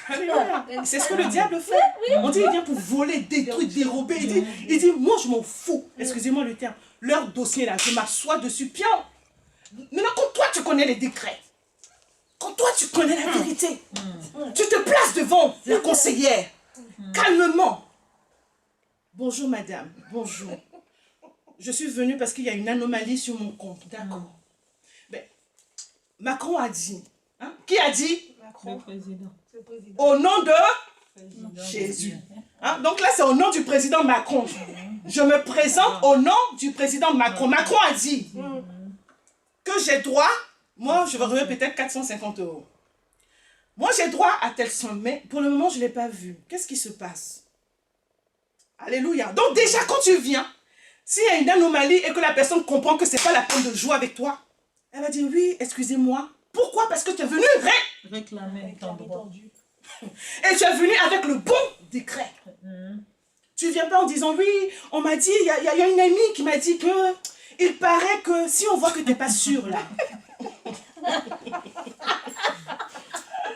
Alléluia. C'est ce que le diable fait. On dit, il vient pour voler, détruire, dérober. Il dit, moi je m'en fous. Excusez-moi le terme. Leur dossier-là, je m'assois dessus. Bien. Maintenant, quand toi tu connais les décrets, quand toi tu connais la vérité, tu te places devant la conseillère, calmement. Bonjour madame, bonjour. Je suis venue parce qu'il y a une anomalie sur mon compte. D'accord. Mais Macron a dit. Qui a dit? Le président. Le président. Au nom de Président Jésus. Donc là, c'est au nom du président Macron. Je me présente au nom du président Macron. Macron a dit que j'ai droit, moi je vais revenir peut-être 450 €. Moi j'ai droit à telle somme, mais pour le moment je ne l'ai pas vu. Qu'est-ce qui se passe? Alléluia. Donc déjà quand tu viens, s'il y a une anomalie et que la personne comprend que ce n'est pas la peine de jouer avec toi, elle va dire oui, excusez-moi. Pourquoi? Parce que tu es venu réclamer ton droit. et tu es venu avec le bon décret. Tu ne viens pas en disant oui, on m'a dit, il y a une amie qui m'a dit que il paraît que si on voit que tu n'es pas sûr là.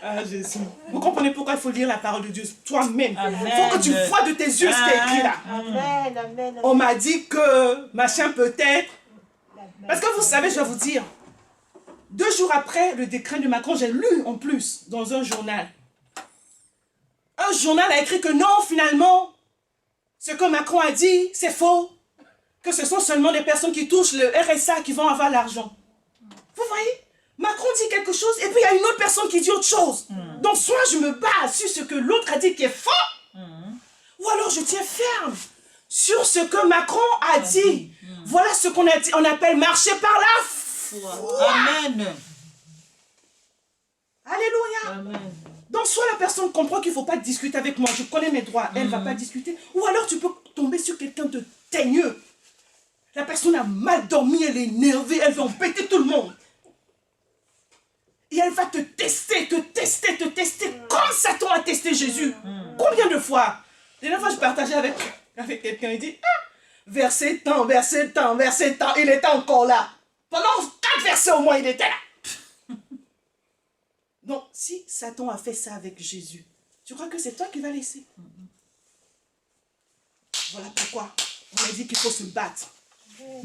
Ah Jésus. Vous comprenez pourquoi il faut lire la parole de Dieu toi-même. Il faut que tu vois de tes yeux ce qui est écrit là. Amen. Amen. On m'a dit que machin peut-être. Parce que vous savez, je vais vous dire, 2 jours après le décret de Macron, j'ai lu en plus dans un journal. Un journal a écrit que non, finalement, ce que Macron a dit, c'est faux. Que ce sont seulement les personnes qui touchent le RSA qui vont avoir l'argent. Vous voyez? Macron dit quelque chose et puis il y a une autre personne qui dit autre chose. Donc soit je me base sur ce que l'autre a dit qui est faux, ou alors je tiens ferme sur ce que Macron a dit. Voilà ce qu'on appelle marcher par la foi. Amen. Alléluia. Amen. Donc soit la personne comprend qu'il ne faut pas discuter avec moi, je connais mes droits, elle ne va pas discuter. Ou alors tu peux tomber sur quelqu'un de teigneux. La personne a mal dormi, elle est énervée, elle veut embêter tout le monde. Et elle va te tester, comme Satan a testé Jésus. Combien de fois? La dernière fois, je partageais avec quelqu'un, il dit, ah, verset tant, il était encore là. Pendant 4 versets au moins, il était là. Donc, si Satan a fait ça avec Jésus, tu crois que c'est toi qui vas laisser? Voilà pourquoi on a dit qu'il faut se battre.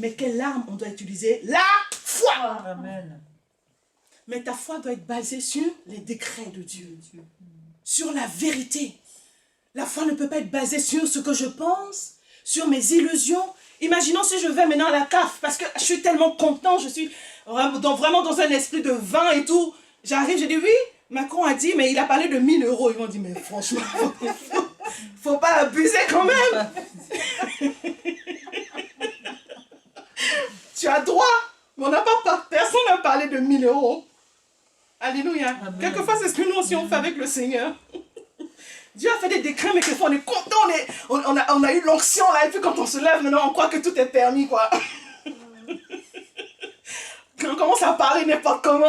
Mais quelle arme on doit utiliser? La foi. Amen. Mais ta foi doit être basée sur les décrets de Dieu, sur la vérité. La foi ne peut pas être basée sur ce que je pense, sur mes illusions. Imaginons si je vais maintenant à la CAF, parce que je suis tellement content, je suis vraiment dans un esprit de vin et tout. J'arrive, je dis oui, Macron a dit, mais il a parlé de 1000 euros. Ils m'ont dit, mais franchement, faut pas abuser quand même. Tu as droit, mais on n'a pas, personne n'a parlé de 1000 euros. Alléluia. Amen. Quelquefois, c'est ce que nous aussi on fait avec le Seigneur. Dieu a fait des décrets, mais quelquefois on est content, on a eu l'onction là, et puis quand on se lève, maintenant on croit que tout est permis, quoi. Quand on commence à parler n'importe comment,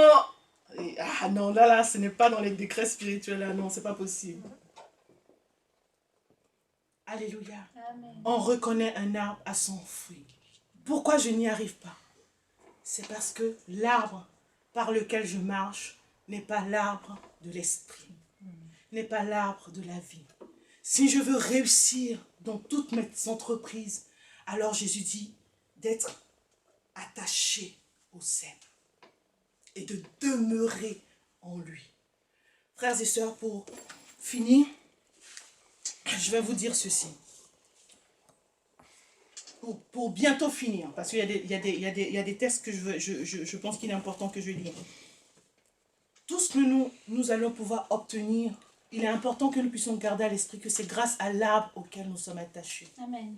et, ah non, là, ce n'est pas dans les décrets spirituels, là, non, c'est pas possible. Alléluia. Amen. On reconnaît un arbre à son fruit. Pourquoi je n'y arrive pas? C'est parce que l'arbre par lequel je marche n'est pas l'arbre de l'esprit, n'est pas l'arbre de la vie. Si je veux réussir dans toutes mes entreprises, alors Jésus dit d'être attaché au cep et de demeurer en lui. Frères et sœurs, pour finir, je vais vous dire ceci. Pour bientôt finir, parce qu'il y a des textes que je pense qu'il est important que je lise. Tout ce que nous allons pouvoir obtenir, il est important que nous puissions garder à l'esprit que c'est grâce à l'arbre auquel nous sommes attachés. Amen.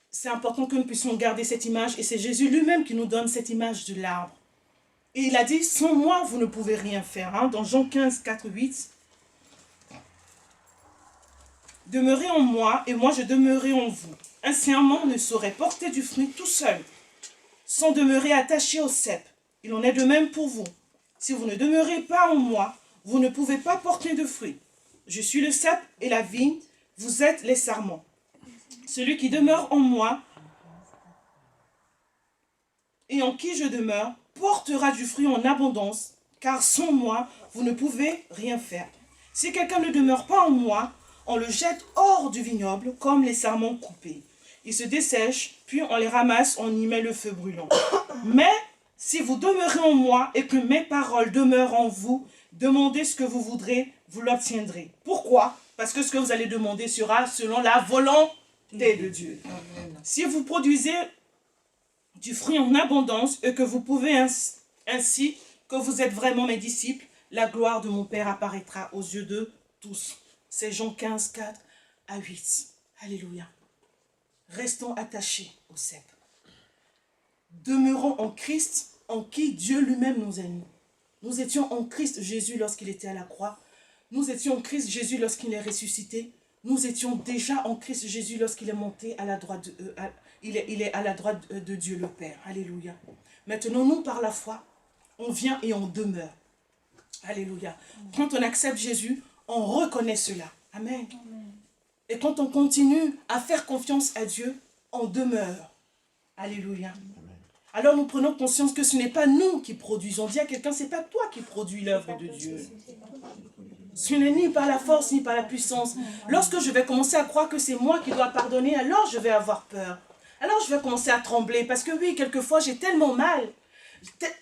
C'est important que nous puissions garder cette image, et c'est Jésus lui-même qui nous donne cette image de l'arbre. Et il a dit, sans moi, vous ne pouvez rien faire. Hein, dans Jean 15, 4, 8. Demeurez en moi, et moi je demeurerai en vous. Un serment ne saurait porter du fruit tout seul, sans demeurer attaché au cep. Il en est de même pour vous. Si vous ne demeurez pas en moi, vous ne pouvez pas porter de fruit. Je suis le cep et la vigne, vous êtes les sarments. Celui qui demeure en moi et en qui je demeure portera du fruit en abondance, car sans moi, vous ne pouvez rien faire. Si quelqu'un ne demeure pas en moi, on le jette hors du vignoble comme les sarments coupés. Ils se dessèchent, puis on les ramasse, on y met le feu brûlant. Mais si vous demeurez en moi et que mes paroles demeurent en vous, demandez ce que vous voudrez, vous l'obtiendrez. Pourquoi? Parce que ce que vous allez demander sera selon la volonté de Dieu. Amen. Si vous produisez du fruit en abondance et que vous pouvez ainsi que vous êtes vraiment mes disciples, la gloire de mon Père apparaîtra aux yeux de tous. C'est Jean 15, 4 à 8. Alléluia. Restons attachés au cep. Demeurons en Christ, en qui Dieu lui-même nous a mis. Nous étions en Christ Jésus lorsqu'il était à la croix. Nous étions en Christ Jésus lorsqu'il est ressuscité. Nous étions déjà en Christ Jésus lorsqu'il est monté à la droite il est à la droite de Dieu le Père. Alléluia. Maintenant, nous, par la foi, on vient et on demeure. Alléluia. Quand on accepte Jésus, on reconnaît cela. Amen. Et quand on continue à faire confiance à Dieu, on demeure. Alléluia. Alors nous prenons conscience que ce n'est pas nous qui produisons. Dis à quelqu'un, ce n'est pas toi qui produis l'œuvre de Dieu. Ce n'est ni par la force, ni par la puissance. Lorsque je vais commencer à croire que c'est moi qui dois pardonner, alors je vais avoir peur. Alors je vais commencer à trembler. Parce que oui, quelquefois, j'ai tellement mal.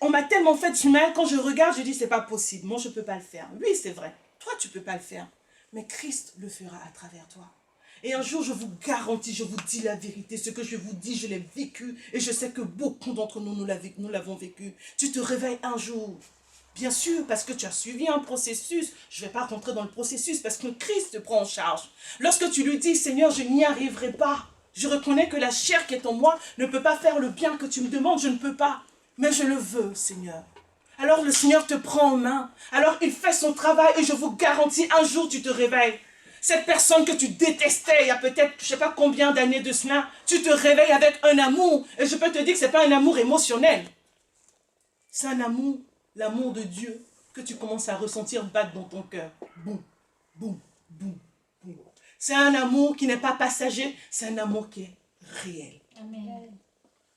On m'a tellement fait du mal. Quand je regarde, je dis, c'est pas possible. Moi, je ne peux pas le faire. Oui, c'est vrai. Toi, tu ne peux pas le faire. Mais Christ le fera à travers toi. Et un jour, je vous garantis, je vous dis la vérité. Ce que je vous dis, je l'ai vécu. Et je sais que beaucoup d'entre nous, nous l'avons vécu. Tu te réveilles un jour. Bien sûr, parce que tu as suivi un processus. Je ne vais pas rentrer dans le processus parce que Christ te prend en charge. Lorsque tu lui dis, Seigneur, je n'y arriverai pas. Je reconnais que la chair qui est en moi ne peut pas faire le bien que tu me demandes. Je ne peux pas. Mais je le veux, Seigneur. Alors le Seigneur te prend en main. Alors il fait son travail et je vous garantis, un jour tu te réveilles. Cette personne que tu détestais il y a peut-être, je ne sais pas combien d'années de cela, tu te réveilles avec un amour. Et je peux te dire que ce n'est pas un amour émotionnel. C'est un amour, l'amour de Dieu, que tu commences à ressentir battre dans ton cœur. Boum, boum, boum, boum. C'est un amour qui n'est pas passager, c'est un amour qui est réel. Amen.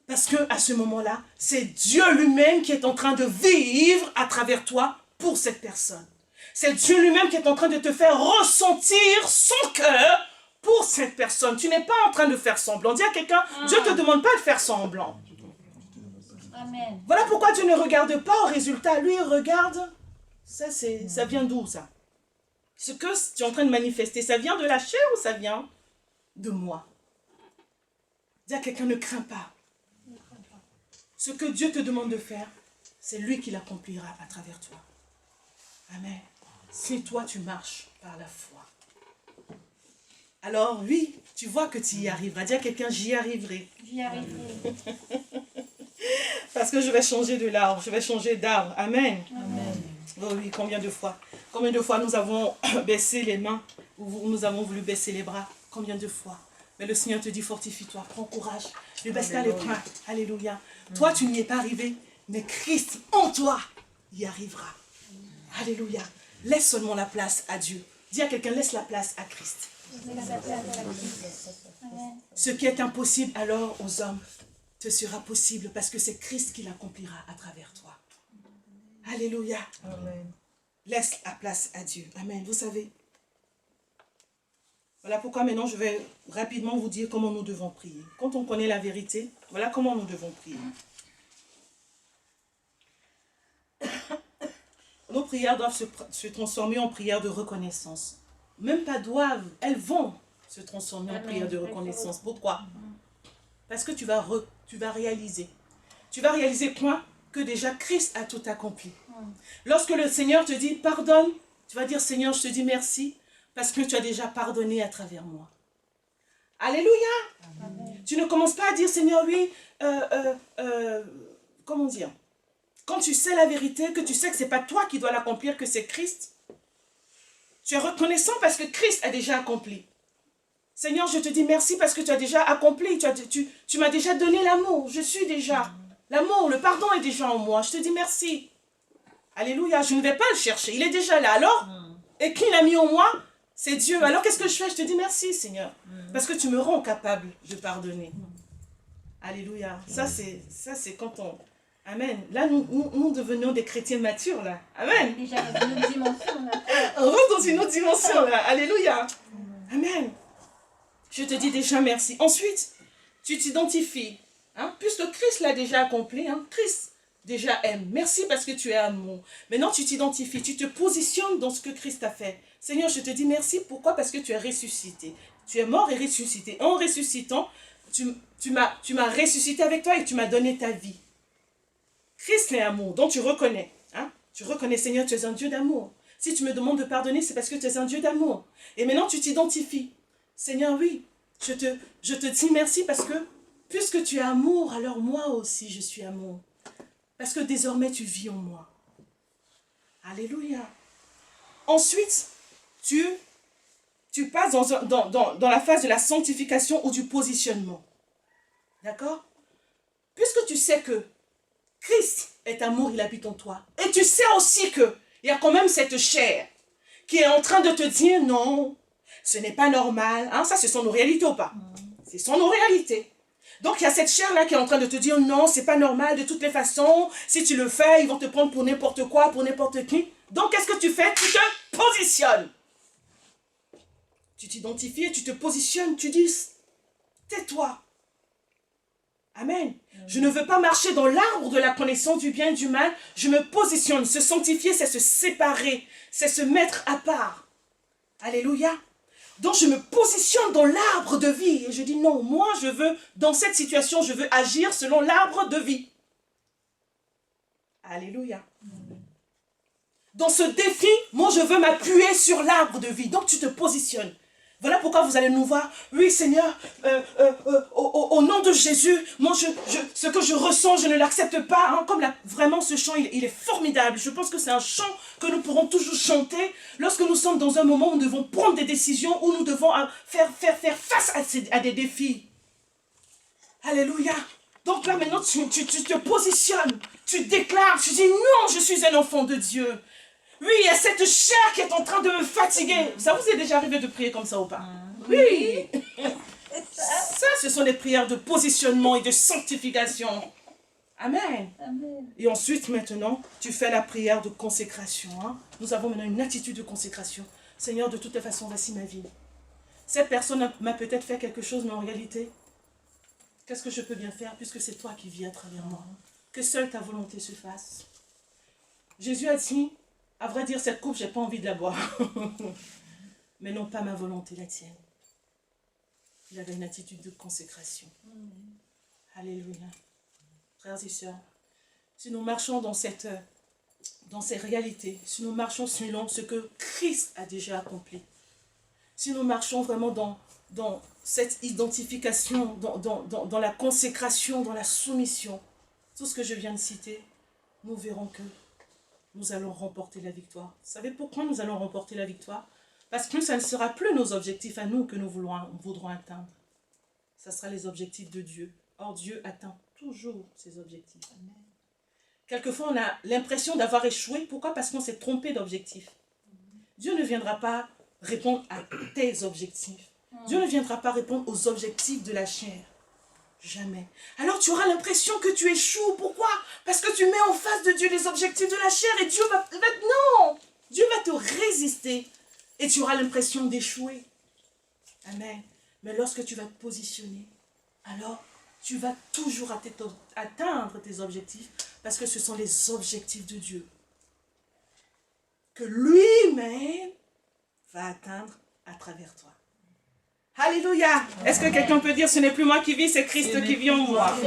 Parce qu'à ce moment-là, c'est Dieu lui-même qui est en train de vivre à travers toi pour cette personne. C'est Dieu lui-même qui est en train de te faire ressentir son cœur pour cette personne. Tu n'es pas en train de faire semblant. Dis à quelqu'un, Dieu ne te demande pas de faire semblant. Amen. Voilà pourquoi Dieu ne regarde pas au résultat. Lui, il regarde. Ça vient d'où, ça? Ce que tu es en train de manifester, ça vient de la chair ou ça vient de moi? Dis à quelqu'un, ne crains pas. Ce que Dieu te demande de faire, c'est lui qui l'accomplira à travers toi. Amen. Si toi, tu marches par la foi. Alors, oui, tu vois que tu y arriveras. Dis à quelqu'un, j'y arriverai. J'y arriverai. Parce que je vais changer de l'arbre, je vais changer d'arbre. Amen. Amen. Oh oui, combien de fois nous avons baissé les mains, ou nous avons voulu baisser les bras? Combien de fois? Mais le Seigneur te dit, fortifie-toi, prends courage, ne baisse pas les bras. Alléluia. Toi, tu n'y es pas arrivé, mais Christ en toi y arrivera. Alléluia. Laisse seulement la place à Dieu. Dis à quelqu'un, laisse la place à Christ. Ce qui est impossible alors aux hommes te sera possible parce que c'est Christ qui l'accomplira à travers toi. Alléluia. Amen. Laisse la place à Dieu. Amen. Vous savez, voilà pourquoi maintenant je vais rapidement vous dire comment nous devons prier. Quand on connaît la vérité, voilà comment nous devons prier. Nos prières doivent se transformer en prières de reconnaissance. Même pas doivent, elles vont se transformer en prières de reconnaissance. Pourquoi? Parce que tu vas réaliser. Tu vas réaliser quoi? Que déjà Christ a tout accompli. Lorsque le Seigneur te dit pardonne, tu vas dire Seigneur, je te dis merci parce que tu as déjà pardonné à travers moi. Alléluia. Amen. Tu ne commences pas à dire Seigneur, oui, comment dire? Quand tu sais la vérité, que tu sais que ce n'est pas toi qui dois l'accomplir, que c'est Christ, tu es reconnaissant parce que Christ a déjà accompli. Seigneur, je te dis merci parce que tu as déjà accompli, tu m'as déjà donné l'amour, je suis déjà. L'amour, le pardon est déjà en moi, je te dis merci. Alléluia, je ne vais pas le chercher, il est déjà là. Alors, et qui l'a mis en moi? C'est Dieu. Alors qu'est-ce que je fais? Je te dis merci Seigneur, parce que tu me rends capable de pardonner. Alléluia, ça c'est quand on... Amen. Là, nous devenons des chrétiens matures, là. Amen. Déjà dans une autre dimension, là. On rentre dans une autre dimension, là. Alléluia. Amen. Je te dis déjà merci. Ensuite, tu t'identifies. Hein? Puisque Christ l'a déjà accompli, hein? Christ déjà aime. Merci parce que tu es amour. Maintenant, tu t'identifies. Tu te positionnes dans ce que Christ a fait. Seigneur, je te dis merci. Pourquoi? Parce que tu es ressuscité. Tu es mort et ressuscité. En ressuscitant, tu m'as ressuscité avec toi et tu m'as donné ta vie. Christ est amour, donc tu reconnais. Hein? Tu reconnais, Seigneur, tu es un Dieu d'amour. Si tu me demandes de pardonner, c'est parce que tu es un Dieu d'amour. Et maintenant, tu t'identifies. Seigneur, oui, je te dis merci parce que, puisque tu es amour, alors moi aussi, je suis amour. Parce que désormais, tu vis en moi. Alléluia. Ensuite, tu passes dans la phase de la sanctification ou du positionnement. D'accord? Puisque tu sais que Christ est amour, il habite en toi. Et tu sais aussi qu'il y a quand même cette chair qui est en train de te dire non, ce n'est pas normal. Hein, ça, ce sont nos réalités ou pas? Ce sont nos réalités. Donc, il y a cette chair-là qui est en train de te dire non, c'est pas normal de toutes les façons. Si tu le fais, ils vont te prendre pour n'importe quoi, pour n'importe qui. Donc, qu'est-ce que tu fais? Tu te positionnes. Tu t'identifies et tu te positionnes. Tu dis, tais-toi. Amen. Je ne veux pas marcher dans l'arbre de la connaissance du bien et du mal. Je me positionne. Se sanctifier, c'est se séparer. C'est se mettre à part. Alléluia. Donc je me positionne dans l'arbre de vie. Et je dis non, moi je veux, dans cette situation, je veux agir selon l'arbre de vie. Alléluia. Dans ce défi, moi je veux m'appuyer sur l'arbre de vie. Donc tu te positionnes. Voilà pourquoi vous allez nous voir. Oui, Seigneur, au nom de Jésus, moi, ce que je ressens, je ne l'accepte pas. Hein, comme vraiment, ce chant, il est formidable. Je pense que c'est un chant que nous pourrons toujours chanter lorsque nous sommes dans un moment où nous devons prendre des décisions, où nous devons faire face à des défis. Alléluia. Donc là, maintenant, tu te positionnes. Tu déclares, tu dis non, je suis un enfant de Dieu. Oui, il y a cette chair qui est en train de me fatiguer. Ça vous est déjà arrivé de prier comme ça ou pas? Oui. Ça, ce sont des prières de positionnement et de sanctification. Amen. Amen. Et ensuite, maintenant, tu fais la prière de consécration. Hein. Nous avons maintenant une attitude de consécration. Seigneur, de toute façon, voici ma vie. Cette personne m'a peut-être fait quelque chose, mais en réalité, qu'est-ce que je peux bien faire puisque c'est toi qui vis à travers moi? Que seule ta volonté se fasse. Jésus a dit, à vrai dire, cette coupe, je n'ai pas envie de la boire. Mais non pas ma volonté, la tienne. Il avait une attitude de consécration. Alléluia. Frères et sœurs, si nous marchons dans ces réalités, si nous marchons selon ce que Christ a déjà accompli, si nous marchons vraiment dans cette identification, dans la consécration, dans la soumission, tout ce que je viens de citer, nous verrons que nous allons remporter la victoire. Vous savez pourquoi nous allons remporter la victoire? Parce que ça ne sera plus nos objectifs à nous que nous voudrons atteindre. Ça sera les objectifs de Dieu. Or, Dieu atteint toujours ses objectifs. Amen. Quelquefois, on a l'impression d'avoir échoué. Pourquoi? Parce qu'on s'est trompé d'objectif. Dieu ne viendra pas répondre à tes objectifs. Dieu ne viendra pas répondre aux objectifs de la chair. Jamais. Alors tu auras l'impression que tu échoues. Pourquoi? Parce que tu mets en face de Dieu les objectifs de la chair et Dieu va... Non! Dieu va te résister et tu auras l'impression d'échouer. Amen. Mais lorsque tu vas te positionner, alors tu vas toujours atteindre tes objectifs parce que ce sont les objectifs de Dieu que lui-même va atteindre à travers toi. Alléluia. Est-ce que quelqu'un peut dire, ce n'est plus moi qui vis, c'est Christ qui vit en moi. Ce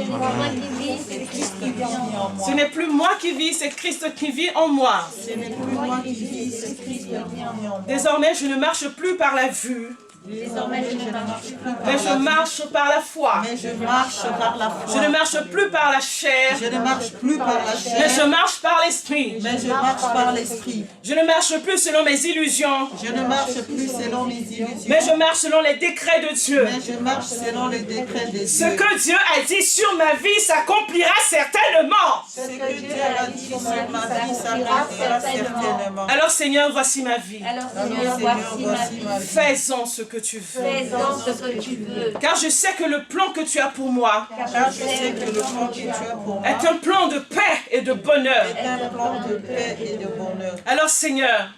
n'est plus moi qui vis, c'est Christ qui vit en moi. Ce n'est plus moi qui vis, c'est Christ qui vit en moi. Désormais, je ne marche plus par la vue, Désormais, je ne marche plus par mais je marche par la foi. Mais je marche par la foi. Je ne marche plus par la chair, Je ne marche plus par la chair. mais je marche par l'esprit. Mais je marche par l'esprit. Je ne marche plus selon mes illusions, Je ne marche plus selon mes illusions. mais je marche selon les décrets de Dieu. Mais je marche selon les décrets de Dieu. Ce que Dieu a dit sur ma vie s'accomplira certainement. Ce que Dieu a dit sur ma vie s'accomplira certainement. Alors Seigneur, voici ma vie. Alors, Alors, Seigneur, Seigneur, voici ma vie. Fais-en ce que tu veux. Fais-en ce que tu veux. Car je sais que le plan que tu as pour moi Car je sais que le plan que tu as pour moi est un plan de paix et de bonheur. est un plan de paix et de bonheur. Alors Seigneur,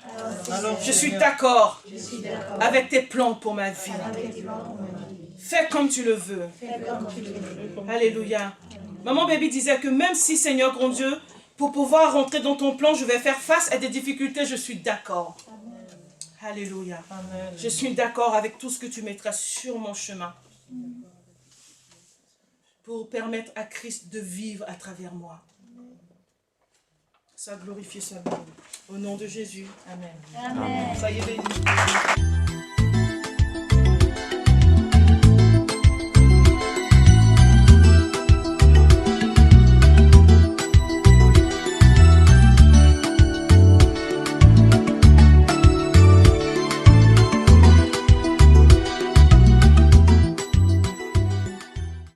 Alors, je suis Seigneur, d'accord avec tes plans pour ma vie. Fais comme tu le veux. Alléluia. Maman Baby disait que même si, Seigneur grand Dieu, pour pouvoir rentrer dans ton plan, je vais faire face à des difficultés, je suis d'accord. Alléluia. Amen. Je suis d'accord avec tout ce que tu mettras sur mon chemin pour permettre à Christ de vivre à travers moi. Sois glorifié, sois béni. Au nom de Jésus. Amen. Amen. Soyez bénis.